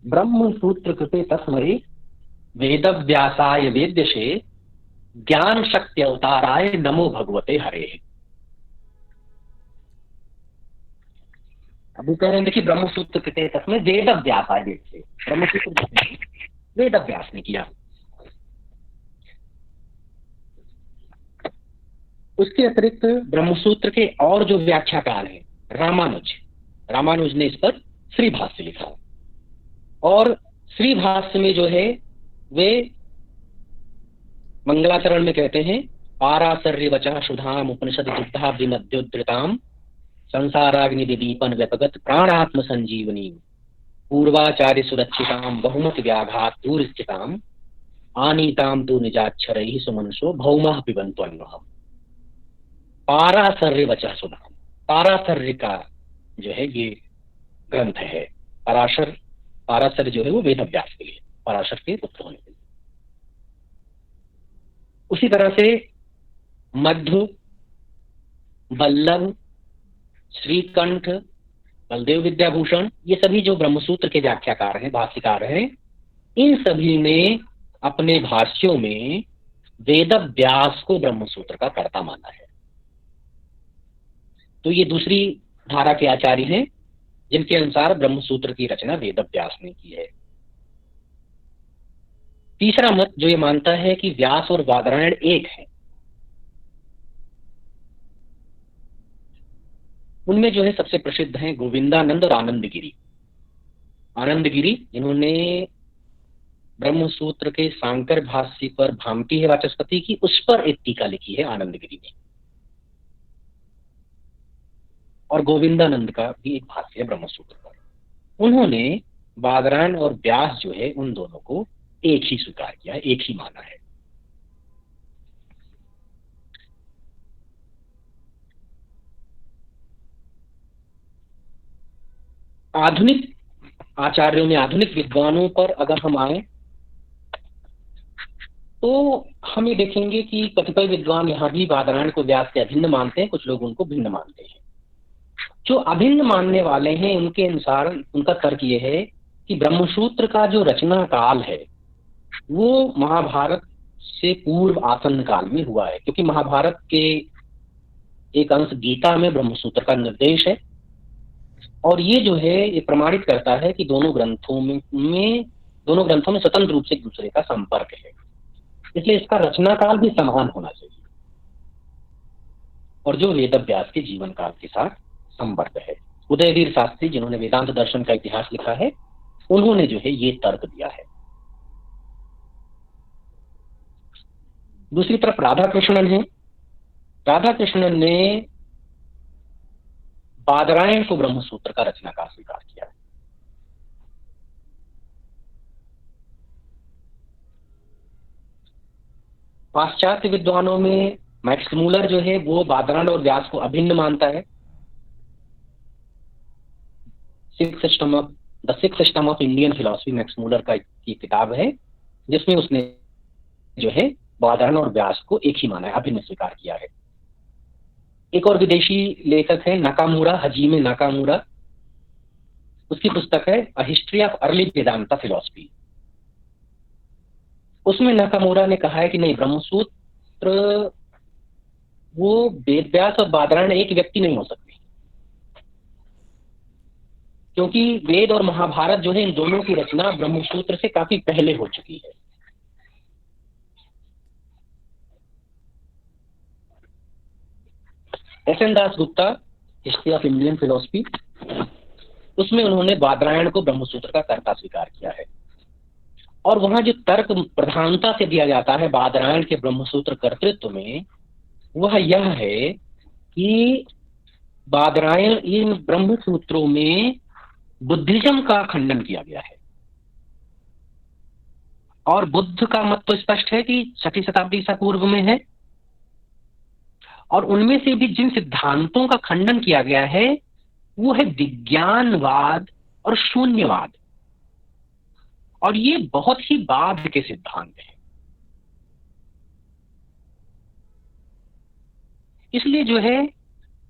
ब्रह्मसूत्र कृते तस्मै वेद व्यासाय वेद्यसे ज्ञान शक्ति अवताराय नमो भगवते हरे। अब वो कह रहे हैं कि ब्रह्मसूत्र कृते तस्मै वेद व्यासाय वेद्यसे, ब्रह्मसूत्र वेद व्यास ने किया। उसके अतिरिक्त ब्रह्मसूत्र के और जो व्याख्याकार हैं, रामानुज ने इस पर श्री भाष्य लिखा। और श्री भाष्य में जो है वे मंगलाचरण में कहते हैं, पाराशर्य वचा सुधाम उपनिषद दुग्धा विमध्योद्धृताम संसाराग्नि दीपन व्यपगत प्राणात्म संजीवनी पूर्वाचार्य सुरक्षिताम बहुमत व्याघात दूर स्थिताम आनीताम तु निजाक्षरैः सुमनसो भौमः पिबन्तु अन्वहम्। पाराशर्य वचा सुधाम, पाराशर्य का जो है ये ग्रंथ है। पाराशर जो है वो वेद अभ्यास के लिए, पराशर के पुत्र होने के लिए। उसी तरह से मध्व, बल्लभ, श्रीकंठ, बलदेव विद्याभूषण, ये सभी जो ब्रह्मसूत्र के व्याख्याकार हैं, भाष्यकार हैं, इन सभी ने अपने भाष्यों में वेद व्यास को ब्रह्मसूत्र का कर्ता माना है। तो ये दूसरी धारा के आचार्य हैं जिनके अनुसार ब्रह्मसूत्र की रचना वेद व्यास ने की है। तीसरा मत जो ये मानता है कि व्यास और बादरायण एक है, उनमें जो है सबसे प्रसिद्ध हैं गोविंदानंद और आनंदगिरी। आनंदगिरी जिन्होंने ब्रह्मसूत्र के शांकर भाष्य पर भामती है वाचस्पति की, उस पर एक टीका लिखी है आनंदगिरी ने। और गोविंदानंद का भी एक भाष्य है ब्रह्मसूत्र पर। उन्होंने बादरायण और व्यास जो है उन दोनों को एक ही स्वीकार किया है, एक ही माना है। आधुनिक आचार्यों में, आधुनिक विद्वानों पर अगर हम आए तो हम ये देखेंगे कि कतिपय विद्वान यहाँ भी बादरायण को व्यास से अभिन्न मानते हैं, कुछ लोग उनको भिन्न मानते हैं। जो अभिन्न मानने वाले हैं उनके अनुसार उनका तर्क ये है कि ब्रह्मसूत्र का जो रचना काल है वो महाभारत से पूर्व आसन्न काल में हुआ है, क्योंकि महाभारत के एक अंश गीता में ब्रह्मसूत्र का निर्देश है और ये जो है ये प्रमाणित करता है कि दोनों ग्रंथों में स्वतंत्र रूप से एक दूसरे का संपर्क है, इसलिए इसका रचना काल भी समान होना चाहिए और जो वेद व्यास के जीवन काल के साथ संबद्ध है। उदयवीर शास्त्री जिन्होंने वेदांत दर्शन का इतिहास लिखा है उन्होंने जो है ये तर्क दिया है। दूसरी तरफ राधा कृष्णन है। राधा कृष्णन ने बादरायण को ब्रह्मसूत्र का रचनाकार स्वीकार किया है। पाश्चात्य विद्वानों में मैक्स मूलर जो है वो बादरायण और व्यास को अभिन्न मानता है। The six system of Indian philosophy Max Muller का ये किताब है जिसमें उसने जो है बादरायण और व्यास को एक ही माना है, अभिन्न स्वीकार किया है। एक और विदेशी लेखक है नाकामुरा, हजीमे नाकामुरा, उसकी पुस्तक है a history of early Vedanta philosophy. उसमें नाकामुरा ने कहा है कि नहीं, ब्रह्मसूत्र वो वेद व्यास और बादरायण एक व्यक्ति नहीं हो सकती, क्योंकि वेद और महाभारत जो है इन दोनों की रचना ब्रह्मसूत्र से काफी पहले हो चुकी है। SN. Das Gupta, history of Indian philosophy, उसमें उन्होंने बादरायण को ब्रह्मसूत्र का कर्ता स्वीकार किया है और वहां जो तर्क प्रधानता से दिया जाता है बादरायण के ब्रह्मसूत्र कर्तृत्व में वह यह है कि बादरायण इन ब्रह्मसूत्रों में बुद्धिज्म का खंडन किया गया है और बुद्ध का मत तो स्पष्ट है कि 6वीं शताब्दी ईसा पूर्व में है और उनमें से भी जिन सिद्धांतों का खंडन किया गया है वो है विज्ञानवाद और शून्यवाद, और ये बहुत ही बाद के सिद्धांत हैं। इसलिए जो है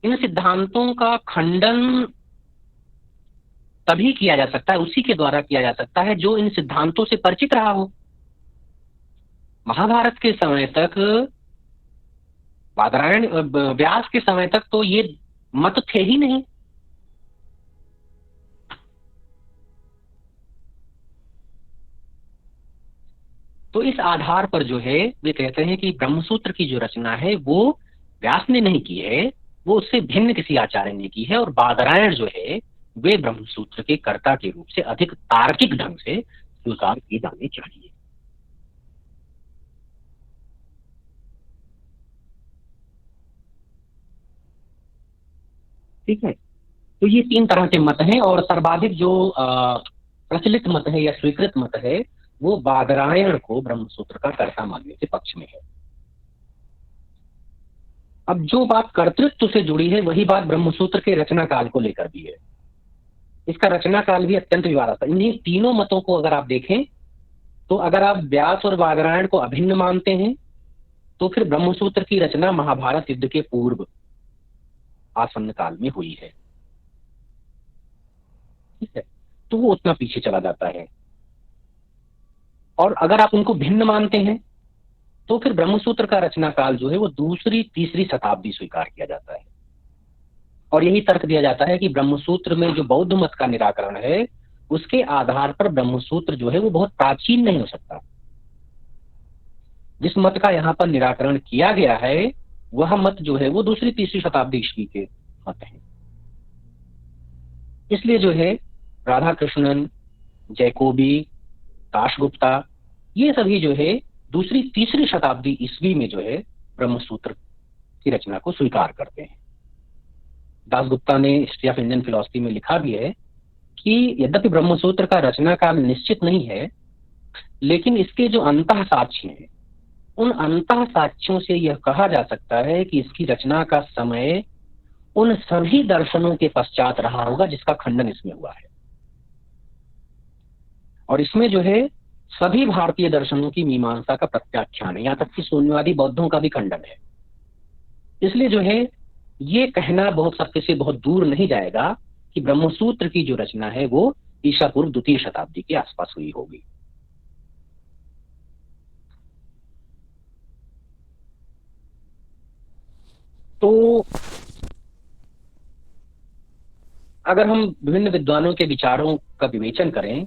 इन सिद्धांतों का खंडन तभी किया जा सकता है, उसी के द्वारा किया जा सकता है जो इन सिद्धांतों से परिचित रहा हो। महाभारत के समय तक, बादरायण व्यास के समय तक तो ये मत थे ही नहीं। तो इस आधार पर जो है वे कहते हैं कि ब्रह्मसूत्र की जो रचना है वो व्यास ने नहीं की है, वो उससे भिन्न किसी आचार्य ने की है और बादरायण जो है वे ब्रह्मसूत्र के कर्ता के रूप से अधिक तार्किक ढंग से स्वीकार की जानी चाहिए। ठीक है, तो ये 3 तरह के मत हैं और सर्वाधिक जो प्रचलित मत है या स्वीकृत मत है वो बादरायण को ब्रह्मसूत्र का कर्ता मानने के पक्ष में है। अब जो बात कर्तृत्व से जुड़ी है वही बात ब्रह्मसूत्र के रचना काल को लेकर भी है। इसका रचना काल भी अत्यंत विवादास्पद। इन्हीं तीनों मतों को अगर आप देखें तो अगर आप व्यास और बादरायण को अभिन्न मानते हैं तो फिर ब्रह्मसूत्र की रचना महाभारत युद्ध के पूर्व आसन्न काल में हुई है। ठीक है, तो वो उतना पीछे चला जाता है। और अगर आप उनको भिन्न मानते हैं तो फिर ब्रह्मसूत्र का रचना काल जो है वो 2री-3री शताब्दी स्वीकार किया जाता है और यही तर्क दिया जाता है कि ब्रह्मसूत्र में जो बौद्ध मत का निराकरण है उसके आधार पर ब्रह्मसूत्र जो है वो बहुत प्राचीन नहीं हो सकता। जिस मत का यहाँ पर निराकरण किया गया है वह मत जो है वो 2री-3री शताब्दी ईस्वी के मत है। इसलिए जो है राधा कृष्णन, जैकोबी, दासगुप्ता, ये सभी जो है 2री-3री शताब्दी ईस्वी में जो है ब्रह्मसूत्र की रचना को स्वीकार करते हैं। दासगुप्ता ने हिस्ट्री ऑफ इंडियन फिलॉसफी में लिखा भी है कि यद्यपि ब्रह्मसूत्र का रचना काल निश्चित नहीं है लेकिन इसके जो अंतः साक्ष्य हैं उन अंतः साक्ष्यों से यह कहा जा सकता है कि इसकी रचना का समय उन सभी दर्शनों के पश्चात रहा होगा जिसका खंडन इसमें हुआ है। और इसमें जो है सभी भारतीय दर्शनों की मीमांसा का प्रत्याख्यान है, यहाँ तक कि शून्यवादी बौद्धों का भी खंडन है। इसलिए जो है ये कहना बहुत सत्य से बहुत दूर नहीं जाएगा कि ब्रह्मसूत्र की जो रचना है वो ईसा पूर्व 2वीं शताब्दी के आसपास हुई होगी। तो अगर हम विभिन्न विद्वानों के विचारों का विवेचन करें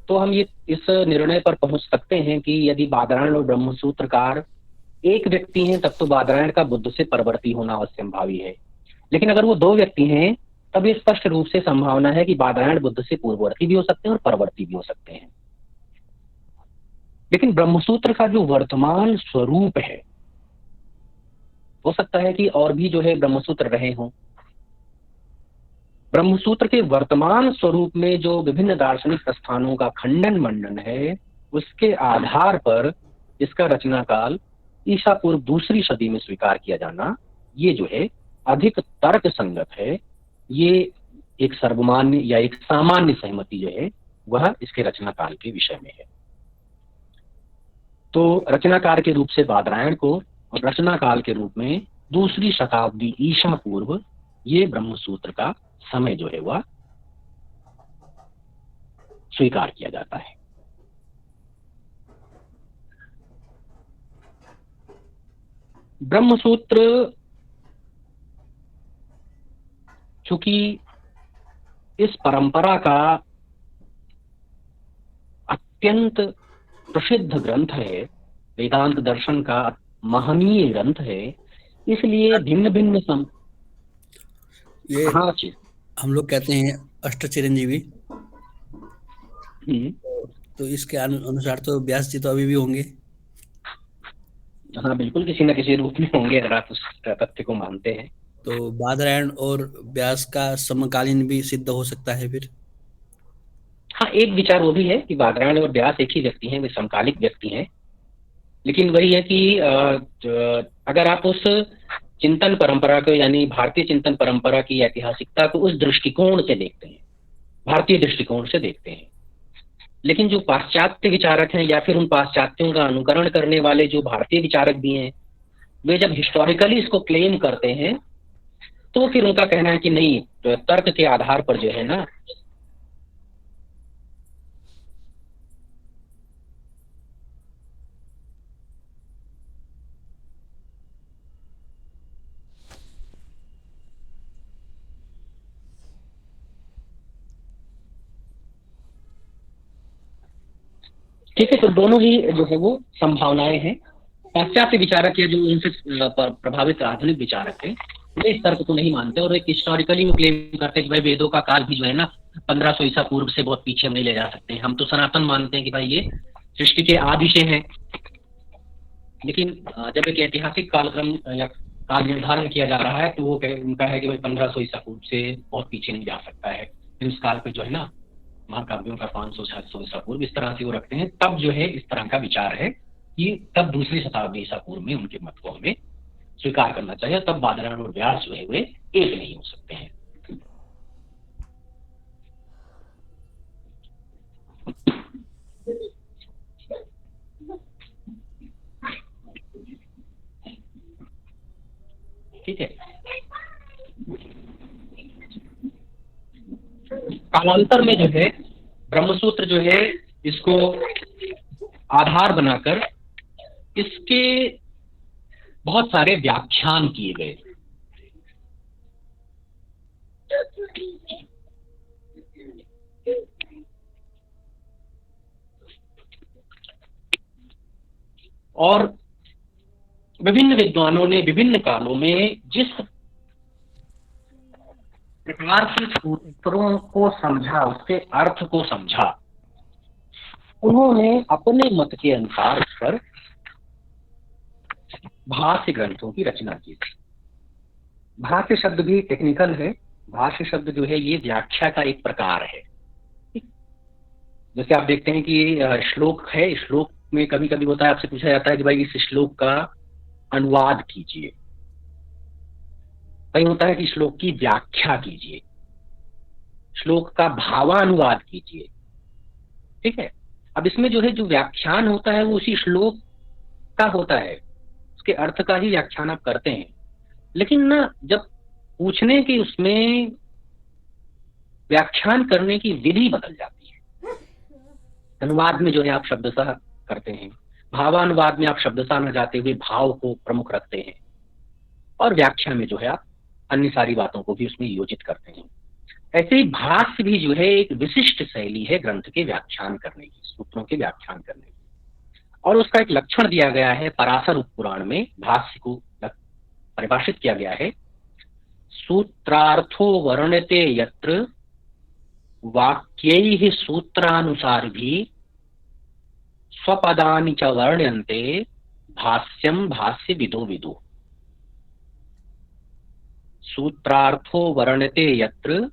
तो हम ये इस निर्णय पर पहुंच सकते हैं कि यदि बादरायण और ब्रह्मसूत्रकार एक व्यक्ति हैं तब तो बादरायण का बुद्ध से परवर्ती होना अवश्यंभावी है, लेकिन अगर वो 2 व्यक्ति हैं तब ये स्पष्ट रूप से संभावना है कि बादरायण बुद्ध से पूर्ववर्ती भी हो सकते हैं और परवर्ती भी हो सकते हैं। लेकिन ब्रह्मसूत्र का जो वर्तमान स्वरूप है, हो सकता है कि और भी जो है ब्रह्मसूत्र रहे हों। ब्रह्मसूत्र के वर्तमान स्वरूप में जो विभिन्न दार्शनिक प्रस्थानों का खंडन मंडन है, उसके आधार पर इसका रचना काल ईसा पूर्व 2री सदी में स्वीकार किया जाना, ये जो है अधिक तर्क संगत है। ये एक सर्वमान्य या एक सामान्य सहमति जो है वह इसके रचना काल के विषय में है। तो रचनाकार के रूप से बादरायण को और रचना काल के रूप में 2री शताब्दी ईसा पूर्व ये ब्रह्मसूत्र का समय जो है वह स्वीकार किया जाता है। ब्रह्मसूत्र चूंकि इस परंपरा का अत्यंत प्रसिद्ध ग्रंथ है, वेदांत दर्शन का महनीय ग्रंथ है, इसलिए भिन्न भिन्न ये हाँ जी, हम लोग कहते हैं अष्ट चिरंजीवी, तो इसके अनुसार तो व्यास जी तो अभी भी होंगे। हाँ बिल्कुल, किसी न किसी रूप में होंगे अगर आप उस तथ्य को मानते हैं। तो बादरायण और व्यास का समकालीन भी सिद्ध हो सकता है फिर। हाँ, एक विचार वो भी है कि बादरायण और व्यास एक ही व्यक्ति हैं, वे समकालिक व्यक्ति हैं। लेकिन वही है कि अगर आप उस चिंतन परंपरा को, यानी भारतीय चिंतन परंपरा की ऐतिहासिकता को उस दृष्टिकोण से देखते हैं, भारतीय दृष्टिकोण से देखते हैं, लेकिन जो पाश्चात्य विचारक हैं या फिर उन पाश्चात्यों का अनुकरण करने वाले जो भारतीय विचारक भी हैं, वे जब हिस्टोरिकली इसको क्लेम करते हैं तो फिर उनका कहना है कि नहीं, तो तर्क के आधार पर जो है ना, ठीक है। तो दोनों ही जो है वो संभावनाएं हैं। पाश्चात्य विचारक या जो उनसे प्रभावित आधुनिक विचारक हैं, वे इस तर्क को नहीं मानते और एक हिस्टोरिकली वो क्लेम करते हैं कि भाई वेदों का काल भी जो है ना 1500 ईसा पूर्व से बहुत पीछे हम नहीं ले जा सकते। हम तो सनातन मानते हैं कि भाई ये सृष्टि के आदि से हैं। लेकिन जब एक ऐतिहासिक कालक्रम या काल निर्धारण किया जा रहा है तो वो उनका है कि भाई 1500 ईसा पूर्व से बहुत पीछे नहीं जा सकता है। फिर उस काल पे जो है ना महाकाव्यों का 500-600 ईसा पूर्व इस तरह से वो रखते हैं। तब जो है इस तरह का विचार है कि तब 2री शताब्दी ईसा पूर्व में उनके मत को हमें स्वीकार करना चाहिए। तब बादरायण और व्यास जो है वे एक नहीं हो सकते हैं। ठीक है। कालांतर में जो है ब्रह्मसूत्र जो है इसको आधार बनाकर इसके बहुत सारे व्याख्यान किए गए। और विभिन्न विद्वानों ने विभिन्न कालों में जिस प्रकार के सूत्रों को समझा, उसके अर्थ को समझा, उन्होंने अपने मत के अनुसार उस पर भाष्य ग्रंथों की रचना की। भाष्य शब्द भी टेक्निकल है। भाष्य शब्द जो है ये व्याख्या का एक प्रकार है। जैसे आप देखते हैं कि श्लोक है, श्लोक में कभी कभी होता है, आपसे पूछा जाता है कि भाई इस श्लोक का अनुवाद कीजिए, कहीं होता है कि श्लोक की व्याख्या कीजिए, श्लोक का भावानुवाद कीजिए। ठीक है। अब इसमें जो है जो व्याख्यान होता है वो उसी श्लोक का होता है, उसके अर्थ का ही व्याख्यान आप करते हैं, लेकिन ना जब पूछने की उसमें व्याख्यान करने की विधि बदल जाती है। अनुवाद में जो है आप शब्दशः करते हैं, भावानुवाद में आप शब्दशः न जाते हुए भाव को प्रमुख रखते हैं, और व्याख्या में जो है आप अन्य सारी बातों को भी उसमें योजित करते हैं। ऐसे ही भाष्य भी जो है एक विशिष्ट शैली है ग्रंथ के व्याख्यान करने की, सूत्रों के व्याख्यान करने की, और उसका एक लक्षण दिया गया है पराशर उपपुराण में। भाष्य को परिभाषित किया गया है, सूत्रार्थो वर्ण्यते यत्र वाक्यैः सूत्रानुसारिभिः स्वपदानि च वर्ण्यन्ते भाष्यं भाष्य विदो विदु। सूत्रार्थो वर्ण्यते यत्र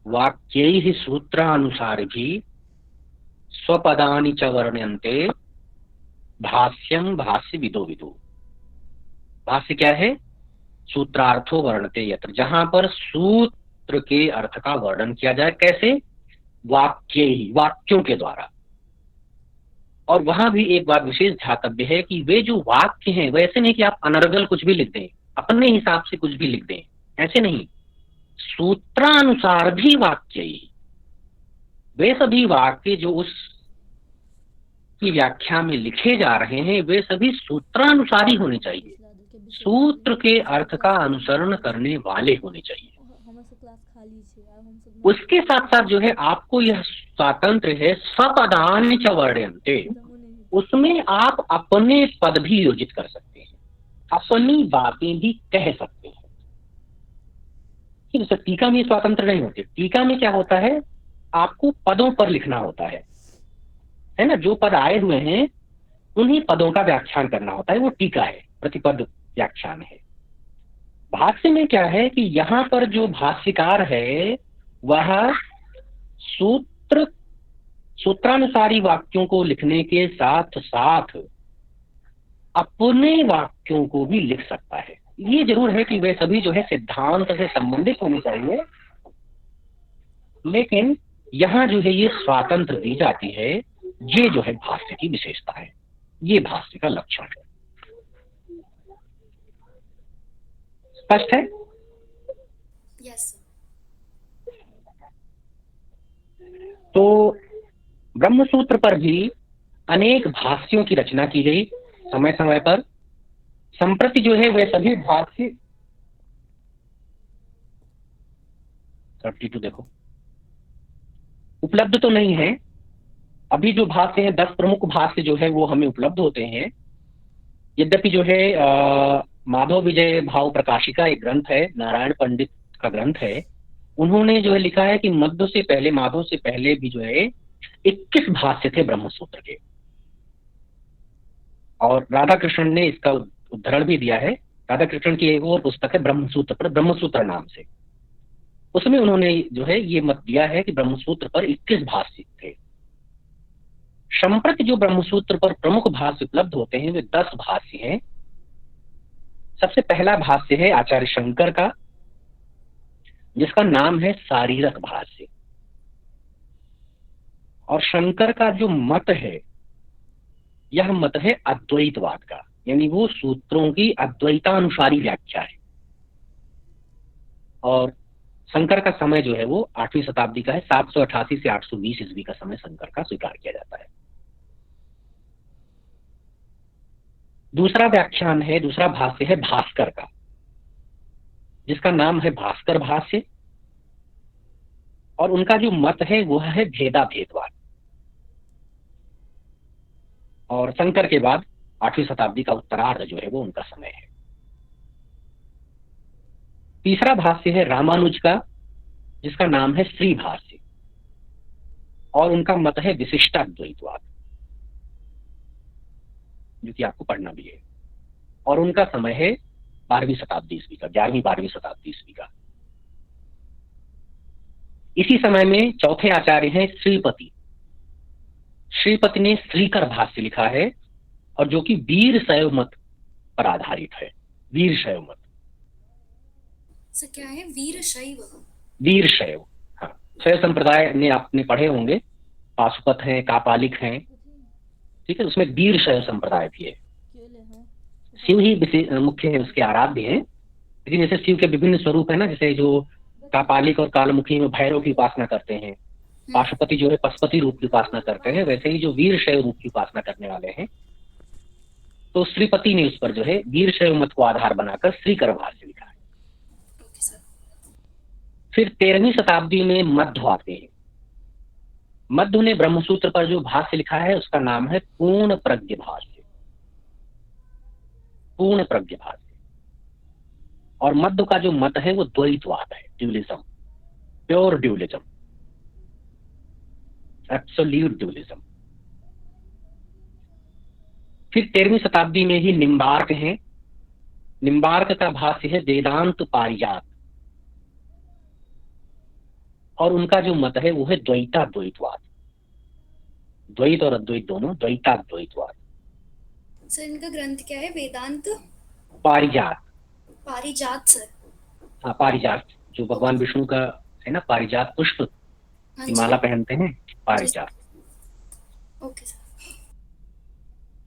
वाक्यैः सूत्रानुसारिभिः स्वपदानि च वर्ण्यन्ते भाष्यं भाष्य विदो विदु। भाष्य क्या है? सूत्रार्थो वर्ण्यते यत्र, जहां पर सूत्र के अर्थ का वर्णन किया जाए। कैसे? वाक्यैः, वाक्यों के द्वारा। और वहां भी एक बात विशेष ध्यातव्य है कि वे जो वाक्य हैं वैसे नहीं कि आप अनर्गल कुछ भी लिख दें, अपने हिसाब से कुछ भी लिख दें, ऐसे नहीं। सूत्रानुसार भी वाक्य ही, वे सभी वाक्य जो उस की व्याख्या में लिखे जा रहे हैं वे सभी सूत्रानुसारी होने चाहिए, सूत्र के अर्थ का अनुसरण करने वाले होने चाहिए। उसके साथ साथ जो है आपको यह स्वातंत्र है, स्वपदानि च वर्ण्यन्ते, उसमें आप अपने पद भी योजित कर सकते हैं, अपनी बातें भी कह सकते हैं। जैसे टीका में स्वतंत्र नहीं होते। टीका में क्या होता है, आपको पदों पर लिखना होता है ना, जो पद आए हुए हैं उन्हीं पदों का व्याख्यान करना होता है, वो टीका है, प्रतिपद व्याख्यान है। भाष्य में क्या है कि यहाँ पर जो भाष्यकार है वह सूत्रानुसारी वाक्यों को लिखने के साथ साथ अपने वाक्यों को भी लिख सकता है। ये जरूर है कि वे सभी जो है सिद्धांत से संबंधित होने चाहिए, लेकिन यहाँ जो है ये स्वातंत्र दी जाती है। ये जो है भाष्य की विशेषता है, ये भाष्य का लक्षण है। स्पष्ट है? यस। तो ब्रह्मसूत्र पर भी अनेक भाष्यों की रचना की गई समय समय पर। संप्रति जो है वे सभी भाष्य 32 देखो उपलब्ध तो नहीं है अभी। जो भाष्य हैं 10 प्रमुख भाष्य जो है वो हमें उपलब्ध होते हैं। यद्यपि जो है माधव विजय भाव प्रकाशिका एक ग्रंथ है, नारायण पंडित का ग्रंथ है, उन्होंने जो है लिखा है कि माधव से पहले भी जो है 21 भाष्य थे ब्रह्मसूत्र के, और राधा कृष्ण ने इसका उद्धरण भी दिया है। राधा कृष्ण की एक और पुस्तक है ब्रह्मसूत्र पर, ब्रह्मसूत्र नाम से, उसमें उन्होंने जो है ये मत दिया है कि ब्रह्मसूत्र पर 21 भाष्य थे। संप्रति जो ब्रह्मसूत्र पर प्रमुख भाष्य उपलब्ध होते हैं वे 10 भाष्य हैं। सबसे पहला भाष्य है आचार्य शंकर का, जिसका नाम है शारीरक भाष्य। और शंकर का जो मत है यह मत है अद्वैतवाद का, यानी वो सूत्रों की अद्वैतानुसारी व्याख्या है। और शंकर का समय जो है वो 8वीं शताब्दी का है, 788 से 820 ईस्वी का समय शंकर का स्वीकार किया जाता है। दूसरा भाष्य है भास्कर का, जिसका नाम है भास्कर भाष्य, और उनका जो मत है वह है भेदाभेदवाद। और शंकर के बाद 8वीं शताब्दी का उत्तरार्ध जो है वो उनका समय है। तीसरा भाष्य है रामानुज का, जिसका नाम है श्री भाष्य, और उनका मत है विशिष्टाद्वैतवाद, जो कि आपको पढ़ना भी है। और उनका समय है 12वीं शताब्दी ईस्वी का, 11वीं-12वीं शताब्दी ईस्वी का। इसी समय में चौथे आचार्य हैं श्रीपति। श्रीपति ने श्रीकर भाष्य लिखा है, और जो कि वीर शैव मत पर आधारित है। वीर शैव मत सर क्या है? वीर शैव? वीर शैव, हाँ, शैव संप्रदाय ने आपने पढ़े होंगे, पाशुपत हैं, कापालिक हैं, ठीक है। उसमें वीर शैव संप्रदाय भी है। शिव ही मुख्य है, उसके आराध्य हैं, लेकिन जैसे शिव के विभिन्न स्वरूप है ना, जैसे जो कापालिक और कालमुखी में भैरव की उपासना करते हैं, पाशुपति जो है पशुपति रूप की उपासना करते हैं, वैसे ही जो वीर शैव रूप की उपासना करने वाले हैं, तो श्रीपति ने उस पर जो है वीर शैव मत को आधार बनाकर श्रीकर भाष्य लिखा है। फिर 13वीं शताब्दी में मध्व आते हैं। मध्व ने ब्रह्मसूत्र पर जो भाष्य लिखा है उसका नाम है पूर्ण प्रज्ञ भाष्य। पूर्ण प्रज्ञ भाष्य। और मध्व का जो मत है वो द्वैतवाद है, dualism, pure dualism, absolute dualism. फिर 13वीं शताब्दी में ही निम्बार्क हैं। निम्बार्क का भाष्य है वेदांत पारिजात, और उनका जो मत है वो है द्वैताद्वैतवाद। द्वैत और अद्वैत दोनों, द्वैताद्वैतवाद। सर इनका ग्रंथ क्या है? वेदांत पारिजात। पारिजात सर। हाँ, पारिजात जो भगवान विष्णु का है ना, पारिजात पुष्प की माला पहनते हैं, पारिजात। Okay sir.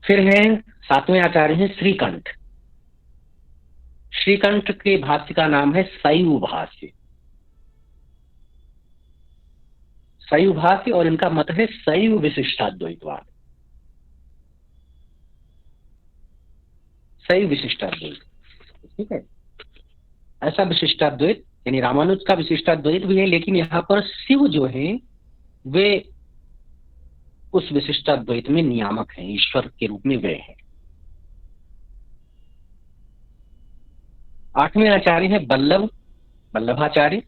फिर है 7वें आचार्य हैं श्रीकंठ। श्रीकंठ के भाष्य का नाम है शैव भाष्य। शैव भाष्य, और इनका मत है शैव विशिष्टाद्वैतवाद। शैव विशिष्टाद्वैत, ठीक है। ऐसा विशिष्टाद्वैत यानी रामानुज का विशिष्टाद्वैत भी है, लेकिन यहाँ पर शिव जो है वे उस विशिष्टाद्वैत में नियामक हैं, ईश्वर के रूप में वे हैं। 8वें आचार्य है वल्लभाचार्य।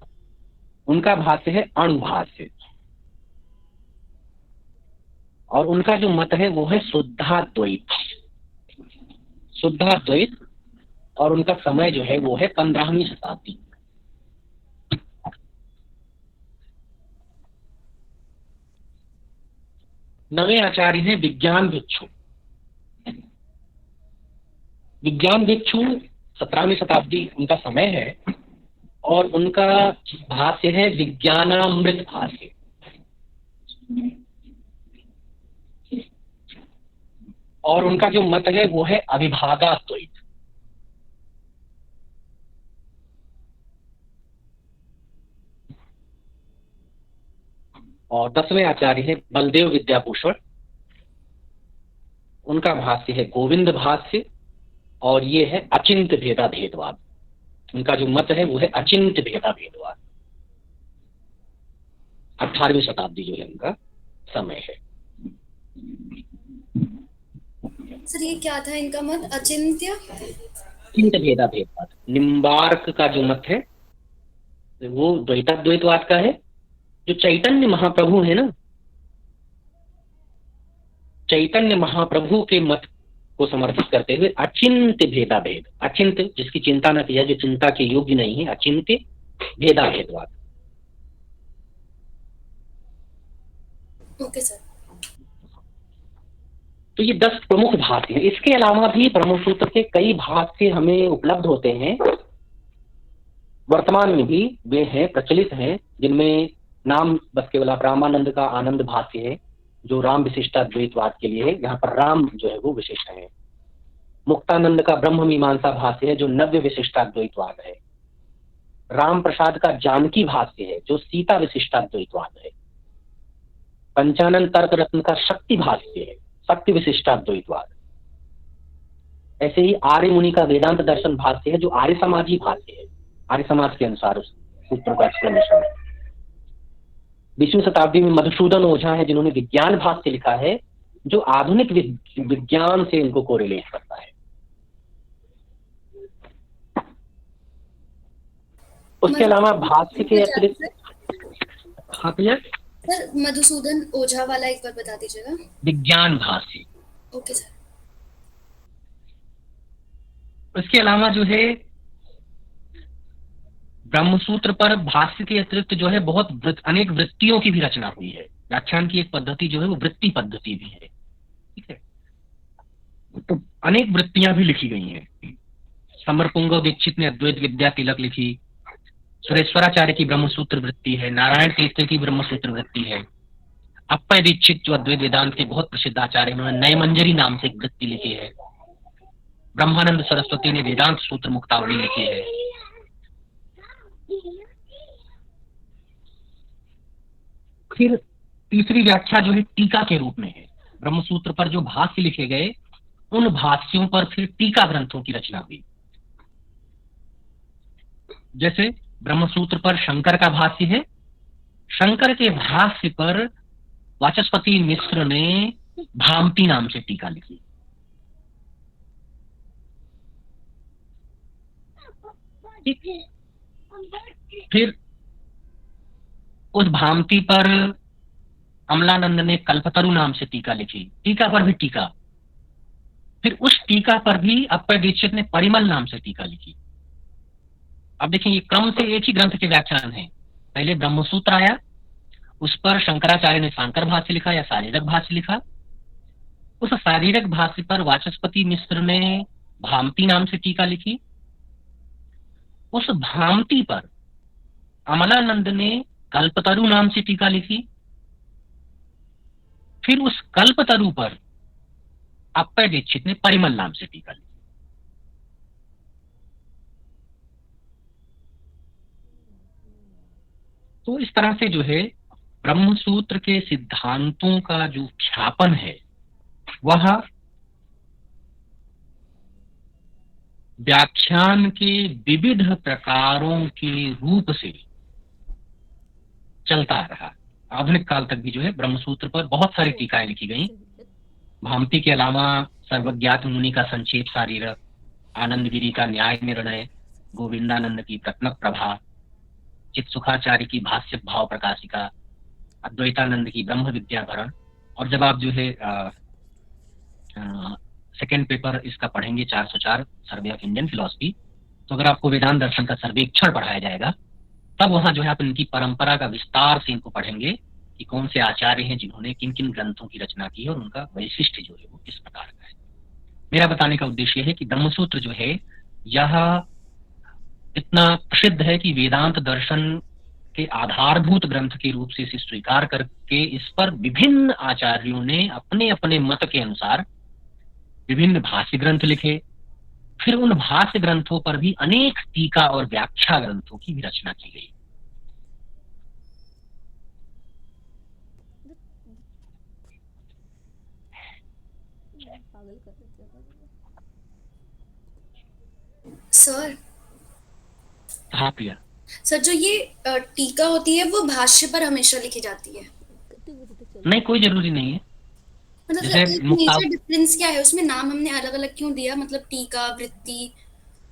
उनका भाष्य है अणुभाष्य, और उनका जो मत है वो है शुद्धाद्वैत। शुद्धाद्वैत, और उनका समय जो है वो है 15वीं शताब्दी। नवे आचार्य हैं विज्ञान भिक्षु। विज्ञान भिक्षु 17वीं शताब्दी उनका समय है, और उनका भाष्य है विज्ञानामृत भाष्य। और उनका जो मत है वो है अविभागाद्वैत। और 10वें आचार्य है बलदेव विद्याभूषण। उनका भाष्य है गोविंद भाष्य, और ये है अचिंत्य भेदा भेदवाद। उनका जो मत है वो है अचिंत्य भेदा भेदवाद। 18वीं शताब्दी जो है उनका समय है। सर ये क्या था इनका मत? अचिंत्य भेदा भेदवाद। निम्बार्क का जो मत है वो द्वैताद्वैतवाद का है। जो चैतन्य महाप्रभु है ना, चैतन्य महाप्रभु के मत को समर्थित करते हुए अचिंत्य भेदा भेद, अचिंत्य जिसकी चिंता न किया, जो चिंता के योग्य नहीं है, अचिंत्य भेदा भेदवाद। Okay sir. तो ये 10 प्रमुख भाष्य हैं। इसके अलावा भी ब्रह्मसूत्र के कई भाष्य हमें उपलब्ध होते हैं, वर्तमान में भी वे हैं, प्रचलित हैं, जिनमें नाम बस केवल रामानंद का आनंद भाष्य है जो राम विशिष्टाद्वैतवाद के लिए है, यहाँ पर राम जो है वो विशिष्ट है। मुक्तानंद का ब्रह्म मीमांसा भाष्य है जो नव्य विशिष्टाद्वैतवाद है। राम प्रसाद का जानकी भाष्य है जो सीता विशिष्टाद्वैतवाद है। पंचानन तर्क रत्न का शक्ति भाष्य है, शक्ति विशिष्टाद्वैतवाद। ऐसे ही आर्य मुनि का वेदांत दर्शन भाष्य है जो आर्य समाजी भाष्य है, आर्य समाज के अनुसार उस सूत्र का एक्सप्लेनेशन है। 20वीं शताब्दी में मधुसूदन ओझा है जिन्होंने विज्ञान भाष्य लिखा है जो आधुनिक विज्ञान से इनको कोरिलेट करता है। उसके अलावा भाष्य के अतिरिक्त, हाँ भैया सर मधुसूदन ओझा वाला एक बार बता दीजिएगा। विज्ञान भाष्य। Okay sir. उसके अलावा जो है ब्रह्मसूत्र पर भाष्य के अतिरिक्त जो है बहुत अनेक वृत्तियों की भी रचना हुई है। व्याख्यान की एक पद्धति जो है वो वृत्ति पद्धति भी है, ठीक है। तो अनेक वृत्तियां भी लिखी गई हैं। समरपुंगव दीक्षित ने अद्वैत विद्या तिलक लिखी, सुरेश्वराचार्य की ब्रह्मसूत्र वृत्ति है, नारायण तीर्थ की ब्रह्मसूत्र वृत्ति है, अप्पय दीक्षित जो अद्वैत वेदांत के बहुत प्रसिद्ध आचार्य, उन्होंने नय मंजरी नाम से एक वृत्ति लिखी है। ब्रह्मानंद सरस्वती ने वेदांत सूत्र मुक्तावली लिखी है। फिर तीसरी व्याख्या जो है टीका के रूप में है। ब्रह्मसूत्र पर जो भाष्य लिखे गए, उन भाष्यों पर फिर टीका ग्रंथों की रचना हुई। जैसे ब्रह्मसूत्र पर शंकर का भाष्य है, शंकर के भाष्य पर वाचस्पति मिश्र ने भामती नाम से टीका लिखी। फिर उस भामती पर अमलानंद ने कल्पतरु नाम से टीका लिखी, टीका पर भी टीका। फिर उस टीका पर भी अप्पय दीक्षित ने परिमल नाम से टीका लिखी। अब देखिए, ये क्रम से एक ही ग्रंथ के व्याख्यान है। पहले ब्रह्मसूत्र आया, उस पर शंकराचार्य ने शांकर भाष्य लिखा या शारीरक भाष्य लिखा। उस शारीरक भाष्य पर वाचस्पति मिश्र ने भामती नाम से टीका लिखी। उस भामती पर अमलानंद ने कल्पतरु नाम से टीका लिखी। फिर उस कल्पतरु पर अप्पय दीक्षित ने परिमल नाम से टीका लिखी। तो इस तरह से जो है ब्रह्मसूत्र के सिद्धांतों का जो ख्यापन है वह व्याख्यान के विविध प्रकारों के रूप से चलता रहा। आधुनिक काल तक भी जो है ब्रह्मसूत्र पर बहुत सारी टीकाएं लिखी गई। भामती के अलावा सर्वज्ञात मुनि का संक्षेप शारीरक, आनंदगिरी का न्याय निर्णय, गोविंदानंद की प्रत्नक प्रभा, चित्सुखाचार्य की भाष्य भाव प्रकाशिका, अद्वैतानंद की ब्रह्म विद्याभरण। और जब आप जो है सेकेंड पेपर इसका पढ़ेंगे 404 सर्वे ऑफ इंडियन फिलॉसफी, तो अगर आपको वेदांत दर्शन का सर्वेक्षण पढ़ाया जाएगा तब वहां जो है आप इनकी परंपरा का विस्तार से इनको पढ़ेंगे कि कौन से आचार्य हैं जिन्होंने किन किन ग्रंथों की रचना की है और उनका वैशिष्ट्य जो है वो किस प्रकार का है। मेरा बताने का उद्देश्य है कि ब्रह्मसूत्र जो है यह इतना प्रसिद्ध है कि वेदांत दर्शन के आधारभूत ग्रंथ के रूप से इसे स्वीकार करके इस पर विभिन्न आचार्यों ने अपने अपने मत के अनुसार विभिन्न भाष्य ग्रंथ लिखे। फिर उन भाष्य ग्रंथों पर भी अनेक टीका और व्याख्या ग्रंथों की भी रचना की गई। सर हाँ प्रिया। सर, जो ये टीका होती है वो भाष्य पर हमेशा लिखी जाती है? नहीं, कोई जरूरी नहीं है। मतलब जैसे मेजर डिफरेंस क्या है उसमें? नाम हमने अलग अलग क्यों दिया? मतलब टीका, वृत्ति,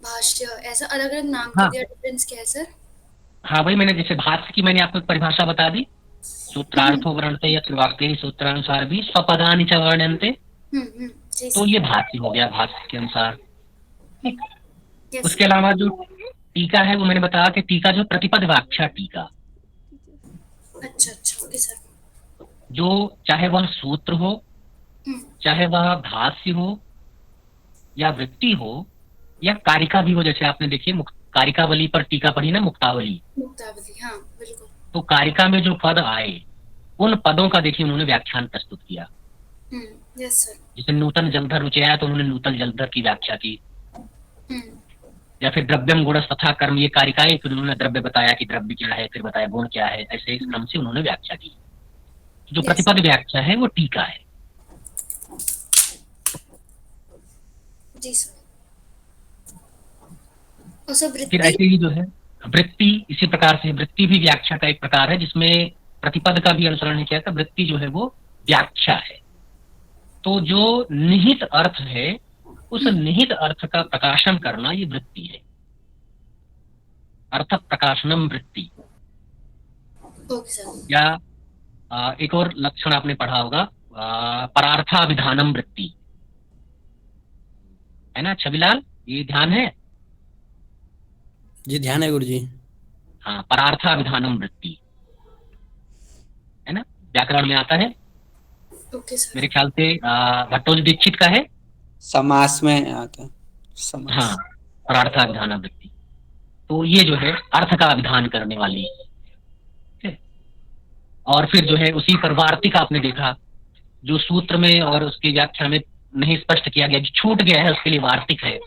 भाष्य, ऐसा अलग अलग नाम क्यों दिया? डिफरेंस क्या है सर? हाँ वही, मैंने जैसे भाष्य की मैंने आपको एक परिभाषा बता दी, सूत्रार्थो वर्णते यत्र वाक्ये सूत्रानुसार भी स्वपदानि च वर्ण्यन्ते। तो ये भाष्य हो गया, भाष्य के अनुसार। उसके अलावा जो टीका है वो मैंने बताया कि टीका जो प्रतिपद व्याख्या टीका। अच्छा, ओके सर। जो चाहे वह सूत्र हो, चाहे वह भाष्य हो या वृत्ति हो या कारिका भी हो। जैसे आपने देखिए कारिकावली पर टीका पढ़ी ना, मुक्तावली। हाँ बिल्कुल। तो कारिका में जो पद आए उन पदों का देखिए उन्होंने व्याख्यान प्रस्तुत किया। Yes sir. जैसे नूतन जलधर रुचया तो उन्होंने नूतन जलधर की व्याख्या की। या फिर द्रव्यम गुण तथा कर्म, ये कारिकाएं, फिर उन्होंने द्रव्य बताया कि द्रव्य क्या है, फिर बताया गुण क्या है। ऐसे इस क्रम से उन्होंने व्याख्या की। जो प्रतिपद व्याख्या है वो टीका है। जी सर। और सर फिर ऐसे ही जो है वृत्ति, इसी प्रकार से वृत्ति भी व्याख्या का एक प्रकार है जिसमें प्रतिपद का भी अनुसरण नहीं किया था। वृत्ति जो है वो व्याख्या है। तो जो निहित अर्थ है उस निहित अर्थ का प्रकाशन करना ये वृत्ति है। अर्थ प्रकाशनम वृत्ति। या एक और लक्षण आपने पढ़ा होगा, परार्थाभिधानम वृत्ति, है ना छविलाल? ये ध्यान है? जी ध्यान है गुरु जी। हाँ, परार्थाभिधानम वृत्ति, है ना, व्याकरण में आता है। Okay sir. मेरे ख्याल से भट्टोजी दीक्षित का है, समास में आता है। समास। हाँ, परार्थाभिधानम वृत्ति। तो ये जो है अर्थ का विधान करने वाली है। और फिर जो है उसी पर वार्तिक आपने देखा, जो सूत्र में और उसकी व्याख्या में नहीं स्पष्ट किया गया, जो छूट गया है उसके लिए वार्तिक है।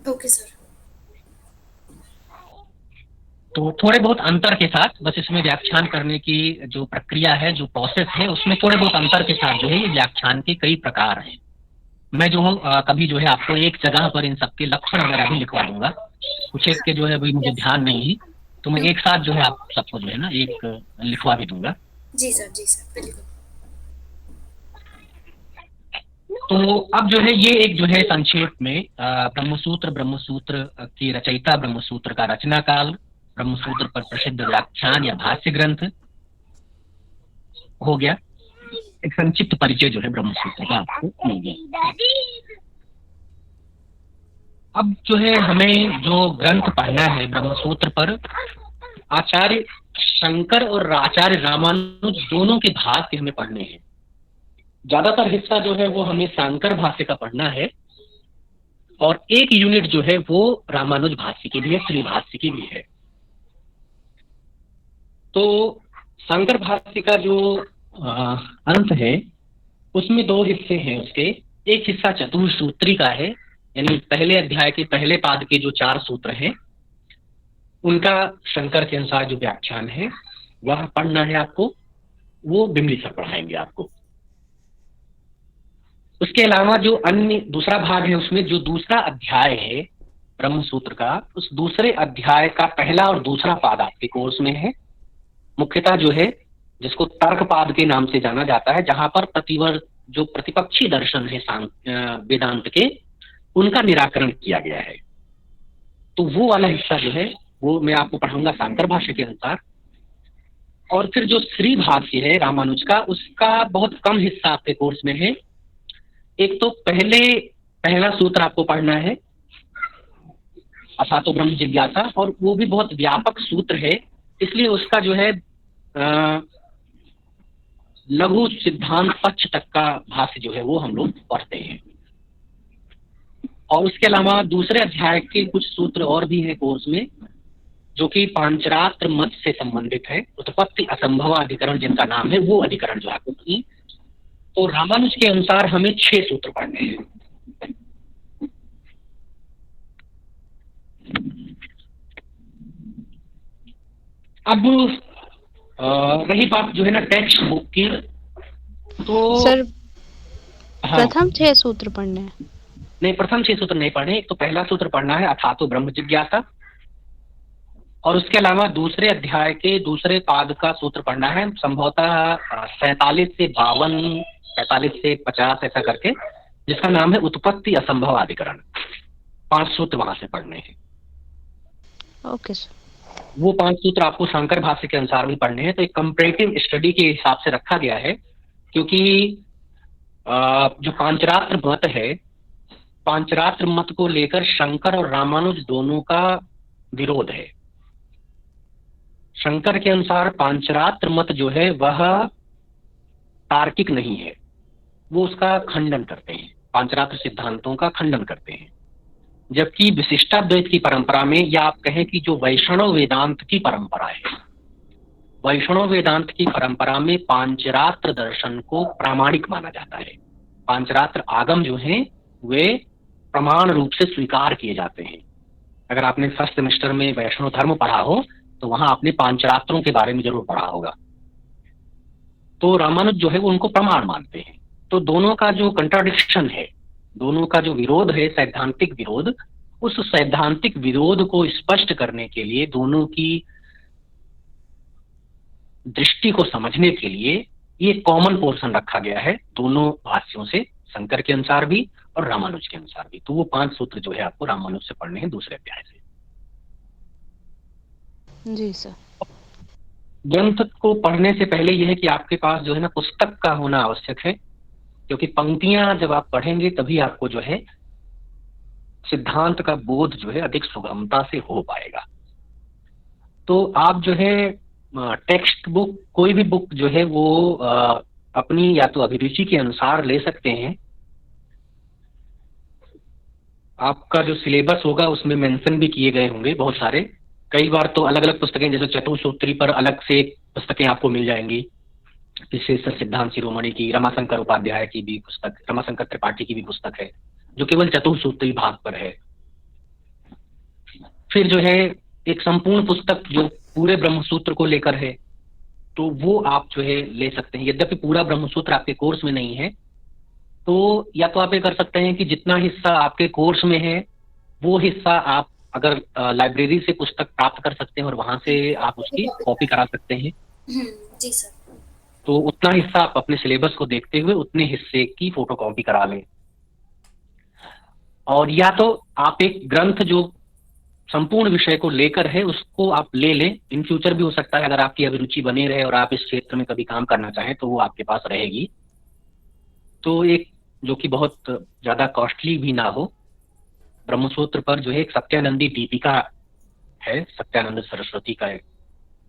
Okay sir. तो थोड़े बहुत अंतर के साथ, बस इसमें व्याख्यान करने की जो प्रक्रिया है, जो प्रोसेस है, उसमें थोड़े बहुत अंतर के साथ जो है ये व्याख्यान के कई प्रकार हैं। मैं जो हूँ कभी जो है आपको एक जगह पर इन सबके लक्षण वगैरह भी लिखवा दूंगा, कुछ एक के जो है अभी मुझे ध्यान नहीं है, तो मैं एक साथ जो है आप सबको जो है ना एक लिखवा भी दूंगा। जी सर बिल्कुल। तो अब जो है ये एक जो है संक्षेप में ब्रह्मसूत्र की रचयिता, ब्रह्मसूत्र का रचना काल, ब्रह्मसूत्र पर प्रसिद्ध व्याख्यान या भाष्य ग्रंथ हो गया। एक संक्षिप्त परिचय जो है ब्रह्मसूत्र का आपको मिल गया। अब जो है हमें जो ग्रंथ पढ़ना है ब्रह्मसूत्र पर, आचार्य शंकर और आचार्य रामानुज दोनों के भाष्य हमें पढ़ने हैं। ज्यादातर हिस्सा जो है वो हमें शंकर भाष्य का पढ़ना है और एक यूनिट जो है वो रामानुज भाष्य की भी है, श्री भाष्य की भी है। तो शंकर भाष्य का जो अंत है उसमें दो हिस्से हैं उसके। एक हिस्सा चतुर्सूत्री का है, यानी पहले अध्याय के पहले पाद के जो 4 सूत्र हैं उनका शंकर के अनुसार जो व्याख्यान है वह पढ़ना है आपको, वो बिमली सर पढ़ाएंगे आपको। उसके अलावा जो अन्य दूसरा भाग है उसमें जो दूसरा अध्याय है ब्रह्मसूत्र का, उस दूसरे अध्याय का पहला और दूसरा पाद आपके कोर्स में है। मुख्यतः जो है जिसको तर्कपाद के नाम से जाना जाता है, जहां पर जो प्रतिपक्षी दर्शन है वेदांत के, उनका निराकरण किया गया है। तो वो वाला हिस्सा जो है वो मैं आपको पढ़ाऊंगा शंकर भाष्य के अनुसार। और फिर जो श्री भाष्य है रामानुज का, उसका बहुत कम हिस्सा आपके कोर्स में है। एक तो पहला सूत्र आपको पढ़ना है, अथातो ब्रह्म जिज्ञासा, और वो भी बहुत व्यापक सूत्र है, इसलिए उसका जो है लघु सिद्धांत पक्ष तक का भाष्य जो है वो हम लोग पढ़ते हैं। और उसके अलावा दूसरे अध्याय के कुछ सूत्र और भी हैं कोर्स में, जो कि पांचरात्र मत से संबंधित है। उत्पत्ति असंभव अधिकरण जिनका नाम है, वो अधिकरण जो आपको की। तो रामानुज के अनुसार हमें 6 सूत्र पढ़ने हैं। अब रही बात जो है ना टेक्स्ट बुक की, तो सर हाँ, प्रथम 6 सूत्र पढ़ने हैं? नहीं, प्रथम 6 सूत्र नहीं पढ़ने। एक तो पहला सूत्र पढ़ना है अथातो ब्रह्म जिज्ञासा, और उसके अलावा दूसरे अध्याय के दूसरे पाद का सूत्र पढ़ना है, संभवतः 47 से 52, 45 से 50 ऐसा करके, जिसका नाम है उत्पत्ति असंभव अधिकरण। 5 सूत्र वहां से पढ़ने हैं। Okay sir. वो 5 सूत्र आपको शंकर भाष्य के अनुसार भी पढ़ने हैं। तो एक कंपैरेटिव स्टडी के हिसाब से रखा गया है, क्योंकि जो पांचरात्र मत है, पांचरात्र मत को लेकर शंकर और रामानुज दोनों का विरोध है। शंकर के अनुसार पांचरात्र मत जो है वह तार्किक नहीं है, वो उसका खंडन करते हैं, पांचरात्र सिद्धांतों का खंडन करते हैं। जबकि विशिष्टाद्वैत की परंपरा में, या आप कहें कि जो वैष्णव वेदांत की परंपरा है, वैष्णव वेदांत की परंपरा में पांचरात्र दर्शन को प्रामाणिक माना जाता है। पांचरात्र आगम जो हैं वे प्रमाण रूप से स्वीकार किए जाते हैं। अगर आपने फर्स्ट सेमेस्टर में वैष्णव धर्म पढ़ा हो तो वहां आपने पांचरात्रों के बारे में जरूर पढ़ा होगा। तो रामानुज जो है वो उनको प्रमाण मानते हैं। तो दोनों का जो कंट्राडिक्शन है, दोनों का जो विरोध है, सैद्धांतिक विरोध, उस सैद्धांतिक विरोध को स्पष्ट करने के लिए, दोनों की दृष्टि को समझने के लिए ये कॉमन पोर्शन रखा गया है दोनों भाष्यों से, शंकर के अनुसार भी और रामानुज के अनुसार भी। तो वो 5 सूत्र जो है आपको रामानुज से पढ़ने हैं दूसरे अध्याय से। जी सर। ग्रंथ को पढ़ने से पहले यह है कि आपके पास जो है ना पुस्तक का होना आवश्यक है, क्योंकि पंक्तियां जब आप पढ़ेंगे तभी आपको जो है सिद्धांत का बोध जो है अधिक सुगमता से हो पाएगा। तो आप जो है टेक्स्ट बुक, कोई भी बुक जो है वो अपनी या तो अभिरुचि के अनुसार ले सकते हैं। आपका जो सिलेबस होगा उसमें मेंशन भी किए गए होंगे बहुत सारे, कई बार तो अलग अलग पुस्तकें, जैसे चतुसूत्री पर अलग से पुस्तकें आपको मिल जाएंगी, विशेषकर सिद्धांत शिरोमणि की, रमाशंकर उपाध्याय की भी पुस्तक, रमाशंकर त्रिपाठी की भी पुस्तक है जो केवल चतुसूत्री भाग पर है। फिर जो है एक संपूर्ण पुस्तक जो पूरे ब्रह्मसूत्र को लेकर है, तो वो आप जो है ले सकते हैं। यद्यपि पूरा ब्रह्मसूत्र आपके कोर्स में नहीं है, तो या तो आप ये कर सकते हैं कि जितना हिस्सा आपके कोर्स में है वो हिस्सा आप अगर लाइब्रेरी से पुस्तक प्राप्त कर सकते हैं और वहां से आप उसकी कॉपी करा सकते हैं, जी सर। तो उतना हिस्सा आप अपने सिलेबस को देखते हुए उतने हिस्से की फोटो कॉपी करा लें। और या तो आप एक ग्रंथ जो संपूर्ण विषय को लेकर है उसको आप ले लें। इन फ्यूचर भी हो सकता है, अगर आपकी अभिरुचि बनी रहे और आप इस क्षेत्र में कभी काम करना चाहें तो वो आपके पास रहेगी। तो एक जो कि बहुत ज्यादा कॉस्टली भी ना हो, ब्रह्मसूत्र पर जो है एक सत्यानंदी दीपिका है, सत्यानंद सरस्वती का एक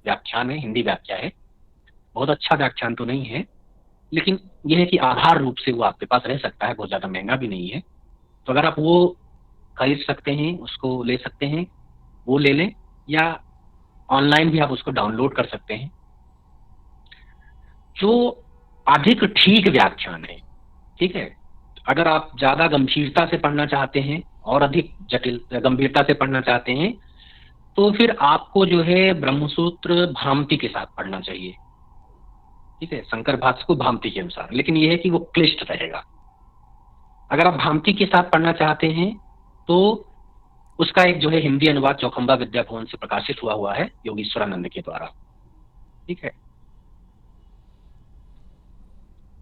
व्याख्यान है, हिंदी व्याख्या है। बहुत अच्छा व्याख्यान तो नहीं है, लेकिन यह है कि आधार रूप से वो आपके पास रह सकता है, बहुत ज्यादा महंगा भी नहीं है। तो अगर आप वो खरीद सकते हैं, उसको ले सकते हैं, वो ले लें, या ऑनलाइन भी आप उसको डाउनलोड कर सकते हैं। जो अधिक ठीक व्याख्यान है, ठीक है, अगर आप ज्यादा गंभीरता से पढ़ना चाहते हैं और अधिक जटिल गंभीरता से पढ़ना चाहते हैं, तो फिर आपको जो है ब्रह्मसूत्र भामती के साथ पढ़ना चाहिए, ठीक है, शंकर भाष्य को भामती के अनुसार। लेकिन यह है कि वो क्लिष्ट रहेगा। अगर आप भामती के साथ पढ़ना चाहते हैं तो उसका एक जो है हिंदी अनुवाद चौखंबा विद्या भवन से प्रकाशित हुआ है योगीश्वरानंद के द्वारा, ठीक है।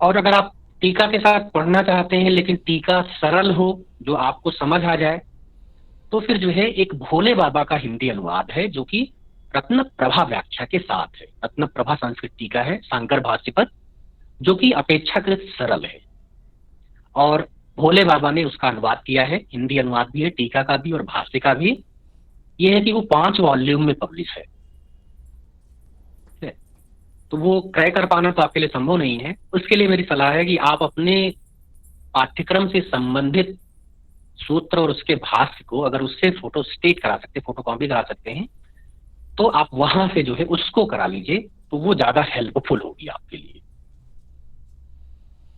और अगर आप टीका के साथ पढ़ना चाहते हैं लेकिन टीका सरल हो, जो आपको समझ आ जाए, तो फिर जो है एक भोले बाबा का हिंदी अनुवाद है जो कि रत्न प्रभा व्याख्या के साथ है। रत्न प्रभा संस्कृत टीका है शंकर भाष्य पर, जो कि अपेक्षाकृत सरल है, और भोले बाबा ने उसका अनुवाद किया है। हिंदी अनुवाद भी है, टीका का भी और भाष्य का भी। यह है कि वो 5 वॉल्यूम में पब्लिश है, तो वो क्रय कर पाना तो आपके लिए संभव नहीं है। उसके लिए मेरी सलाह है कि आप अपने पाठ्यक्रम से संबंधित सूत्र और उसके भाष्य को अगर उससे फोटो स्टेट करा सकते, फोटो कॉपी करा सकते हैं, तो आप वहां से जो है उसको करा लीजिए, तो वो ज्यादा हेल्पफुल होगी आपके लिए।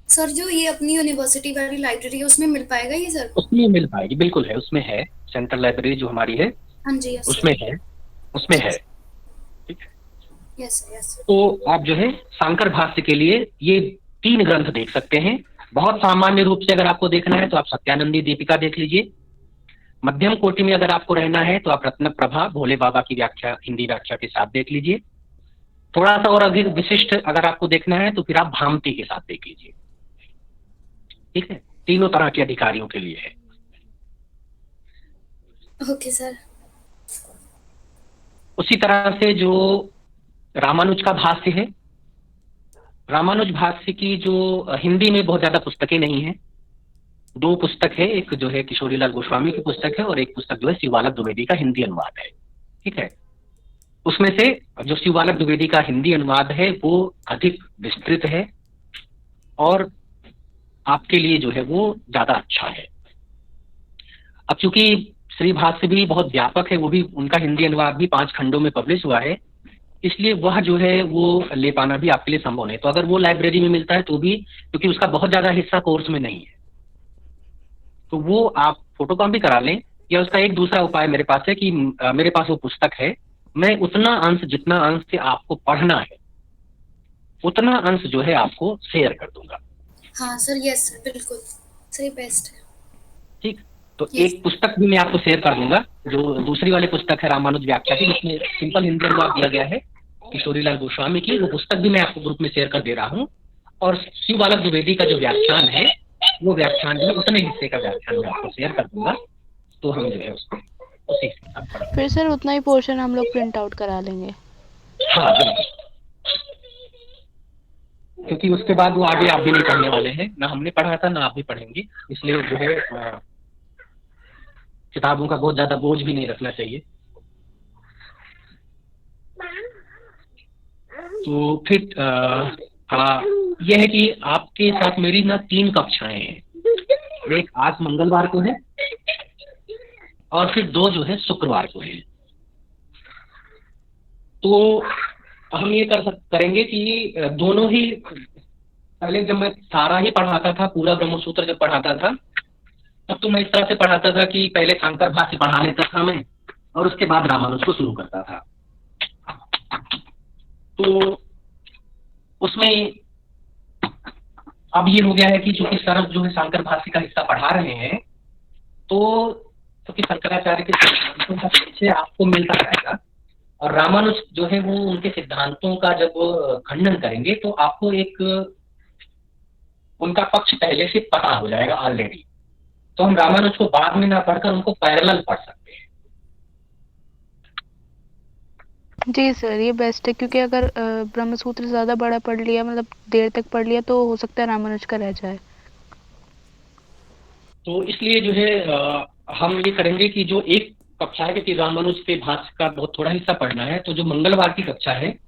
सर जो ये अपनी यूनिवर्सिटी वाली लाइब्रेरी है उसमें मिल पाएगा ये सर? उसमें मिल पाएगी, बिल्कुल है, उसमें है। सेंट्रल लाइब्रेरी जो हमारी है, हाँ जी, उसमें है, उसमें है, ठीक है। Yes yes. तो आप जो है शंकर भाष्य के लिए ये 3 ग्रंथ देख सकते हैं। बहुत सामान्य रूप से अगर आपको देखना है तो आप सत्यानंदी दीपिका देख लीजिए। मध्यम कोटि में अगर आपको रहना है तो आप रत्न प्रभा भोले बाबा की व्याख्या, हिंदी व्याख्या के साथ देख लीजिए। थोड़ा सा और अधिक विशिष्ट अगर आपको देखना है तो फिर आप भामती के साथ देख लीजिए, ठीक है। तीनों तरह के अधिकारियों के लिए है। Okay sir. उसी तरह से जो रामानुज का भाष्य है, रामानुज भाष्य की जो हिंदी में बहुत ज्यादा पुस्तकें नहीं है, 2 पुस्तक है। एक जो है किशोरीलाल गोस्वामी की पुस्तक है और एक पुस्तक जो है शिव बालक द्विवेदी का हिंदी अनुवाद है, ठीक है। उसमें से जो शिव बालक द्विवेदी का हिंदी अनुवाद है वो अधिक विस्तृत है और आपके लिए जो है वो ज्यादा अच्छा है। अब चूंकि श्री भाष्य भी बहुत व्यापक है, वो भी उनका हिंदी अनुवाद भी 5 खंडों में पब्लिश हुआ है, इसलिए वह जो है वो ले पाना भी आपके लिए संभव नहीं। तो अगर वो लाइब्रेरी में मिलता है तो भी, क्योंकि उसका बहुत ज्यादा हिस्सा कोर्स में नहीं है, तो वो आप फोटोकॉपी करा लें। या उसका एक दूसरा उपाय मेरे पास है कि मेरे पास वो पुस्तक है, मैं उतना अंश, जितना अंश से आपको पढ़ना है उतना अंश जो है आपको शेयर कर दूंगा। हाँ सर, यस सर, बिल्कुल सही, बेस्ट है, ठीक। तो एक पुस्तक भी मैं आपको शेयर कर दूंगा, जो दूसरी वाली पुस्तक है रामानुज व्याख्या की, जिसमें सिंपल हिंदी अनुवाद दिया गया है किशोरीलाल गोस्वामी की। वो पुस्तक भी मैं आपको ग्रुप में शेयर कर दे रहा हूँ। और शिव बालक द्विवेदी का जो व्याख्यान है, वो व्याख्यान भी उतने हिस्से का व्याख्यान मैं आपको शेयर कर दूंगा। तो हम जो है उसको उसी के साथ पढ़ेंगे। फिर सर उतना ही पोर्शन हम लोग प्रिंट आउट करा लेंगे। हाँ बिल्कुल, क्योंकि उसके बाद वो आगे आप भी नहीं पढ़ने वाले हैं, ना हमने पढ़ा था ना आप भी पढ़ेंगे, इसलिए जो है किताबों का बहुत ज्यादा बोझ भी नहीं रखना चाहिए। तो फिर यह है कि आपके साथ मेरी ना 3 कक्षाएं हैं। एक आज मंगलवार को है और फिर 2 जो है शुक्रवार को है। तो हम ये करेंगे कि दोनों ही, पहले जब मैं सारा ही पढ़ाता था, पूरा ब्रह्मसूत्र जब पढ़ाता था, तब तो मैं इस तरह से पढ़ाता था कि पहले शंकर भाष्य पढ़ा लेता था मैं और उसके बाद रामानुज को शुरू करता था। तो उसमें अब ये हो गया है कि चूंकि सर जो है शंकर भाष्य का हिस्सा पढ़ा रहे हैं, तो क्योंकि शंकराचार्य के सिद्धांतों का परिचय आपको मिलता रहेगा और रामानुज जो है वो उनके सिद्धांतों का जब खंडन करेंगे तो आपको एक उनका पक्ष पहले से पता हो जाएगा ऑलरेडी। तो हम रामानुज को बाद में ना पढ़कर उनको पैरेलल पढ़ सकते हैं। जी सर, ये बेस्ट है, क्योंकि अगर ब्रह्मसूत्र ज्यादा बड़ा पढ़ लिया, मतलब देर तक पढ़ लिया, तो हो सकता है रामानुज का रह जाए। तो इसलिए जो है हम ये करेंगे कि जो एक कक्षा है, क्योंकि रामानुज के भाष्य का बहुत थोड़ा हिस्सा पढ़ना है, तो जो मंगलवार की कक्षा है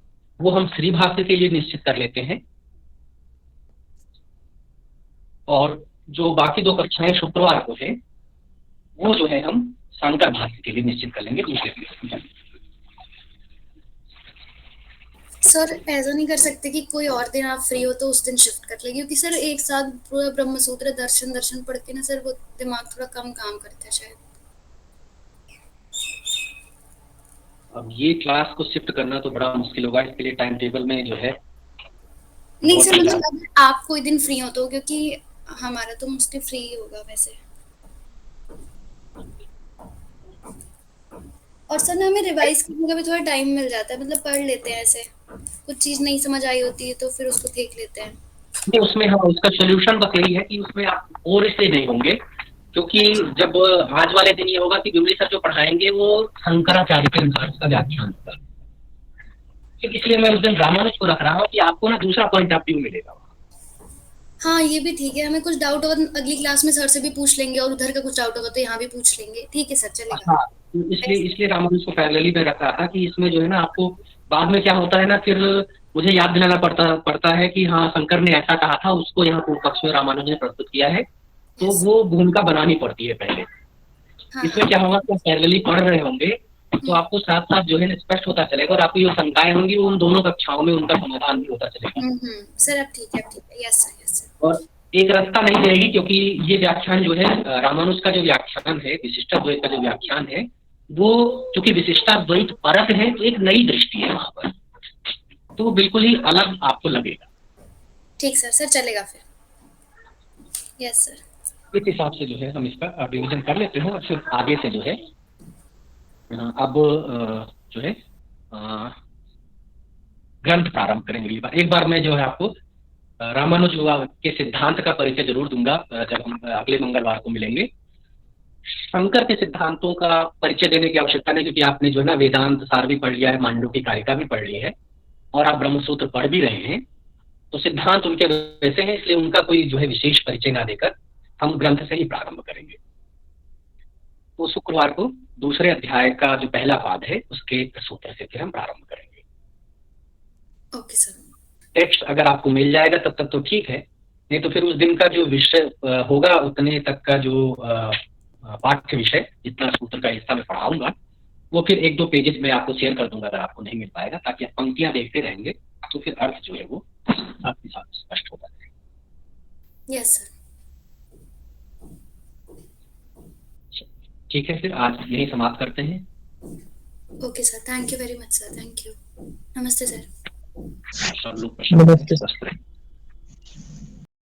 वो हम श्री भाष्य के लिए निश्चित कर लेते हैं और जो बाकी 2 कक्षाएं शुक्रवार को है वो जो है हम शंकर भाष्य के लिए निश्चित कर लेंगे दूसरे दिन। सर ऐसा नहीं कर सकते कि कोई और दिन आप फ्री हो तो उस दिन शिफ्ट कर ले, क्योंकि सर एक साथ पूरा ब्रह्मसूत्र दर्शन पढ़ के ना सर वो दिमाग थोड़ा कम काम करता है शायद। अब ये क्लास को शिफ्ट करना तो बड़ा मुश्किल होगा, इसके लिए टाइम टेबल में जो है नहीं सर, मतलब अगर आप कोई दिन फ्री हो तो, क्योंकि हमारा तो मोस्टली फ्री होगा वैसे। और सर ना हमें रिवाइज करने का भी थोड़ा टाइम मिल जाता है, मतलब पढ़ लेते हैं ऐसे, कुछ चीज नहीं समझ आई होती है तो फिर उसको देख लेते हैं। नहीं, उसमें हम उसका सोल्यूशन बस यही है कि उसमें आप और इसलिए नहीं होंगे क्योंकि जब आज वाले दिन ये होगा कि बिमली सर जो पढ़ाएंगे वो शंकराचार्य के अनुसार उसका व्याख्यान होगा, तो इसलिए मैं उस दिन रामानुज को रख रहा हूँ कि आपको ना दूसरा पॉइंट ऑफ व्यू मिलेगा। हाँ ये भी ठीक है, हमें कुछ डाउट होगा अगली क्लास में सर से भी पूछ लेंगे और उधर का कुछ डाउट होगा तो यहाँ भी पूछ लेंगे। ठीक है सर, चलेगा। हाँ, इसलिए रामानुज को पैरेलली में रख रहा था कि इसमें जो है ना आपको बाद में क्या होता है ना, फिर मुझे याद दिलाना पड़ता है कि हाँ शंकर ने ऐसा कहा था, उसको यहाँ पूर्व पक्ष में रामानुज ने प्रस्तुत किया है, तो वो भूमिका बनानी पड़ती है पहले। हाँ, इसमें क्या होगा कि पैरेलली पढ़ रहे होंगे तो आपको साथ साथ जो है स्पष्ट होता चलेगा और आपकी जो शंकाएं होंगी उन दोनों कक्षाओं में उनका समाधान भी होता चलेगा। सर अब ठीक है, यस सर। और एक रास्ता नहीं रहेगी क्योंकि ये व्याख्यान जो है रामानुज का जो व्याख्यान है, विशिष्टाद्वैत का जो व्याख्यान है, वो चूंकि विशिष्टाद्वैत परक है तो एक नई दृष्टि है वहां पर, तो बिल्कुल ही अलग आपको लगेगा। ठीक सर चलेगा फिर। Yes sir. इस हिसाब से जो है हम इसका डिवीजन कर लेते हैं और फिर आगे से जो है अब जो है ग्रंथ प्रारंभ करेंगे। एक बार मैं जो है आपको रामानुज के सिद्धांत का परिचय जरूर दूंगा जब हम अगले मंगलवार को मिलेंगे। शंकर के सिद्धांतों का परिचय देने की आवश्यकता नहीं, क्योंकि आपने जो है ना वेदांत सार भी पढ़ लिया है, मांडू की कारिका भी पढ़ ली है और आप ब्रह्मसूत्र पढ़ भी रहे हैं, तो सिद्धांत उनके वैसे हैं, इसलिए उनका कोई जो है विशेष परिचय ना देकर हम ग्रंथ से ही प्रारंभ करेंगे। तो शुक्रवार को दूसरे अध्याय का जो पहला पाद है उसके सूत्र से फिर हम प्रारंभ करेंगे। Okay sir. टेक्स्ट अगर आपको मिल जाएगा तब तक तो ठीक है, नहीं तो फिर उस दिन का जो विषय होगा उतने तक का जो पाठ्य विषय जितना सूत्र का हिस्सा मैं पढ़ाऊंगा वो फिर 1-2 पेजेस में आपको शेयर कर दूंगा अगर आपको नहीं मिल पाएगा, ताकि आप पंक्तियां देखते रहेंगे तो फिर अर्थ जो है वो आपके साथ स्पष्ट होता है। Yes sir. ठीक है, फिर आज यही समाप्त करते हैं। Okay sir, thank you very much sir, thank you. नमस्ते सर। सब लोग नमस्ते। स्वस्थ रहें।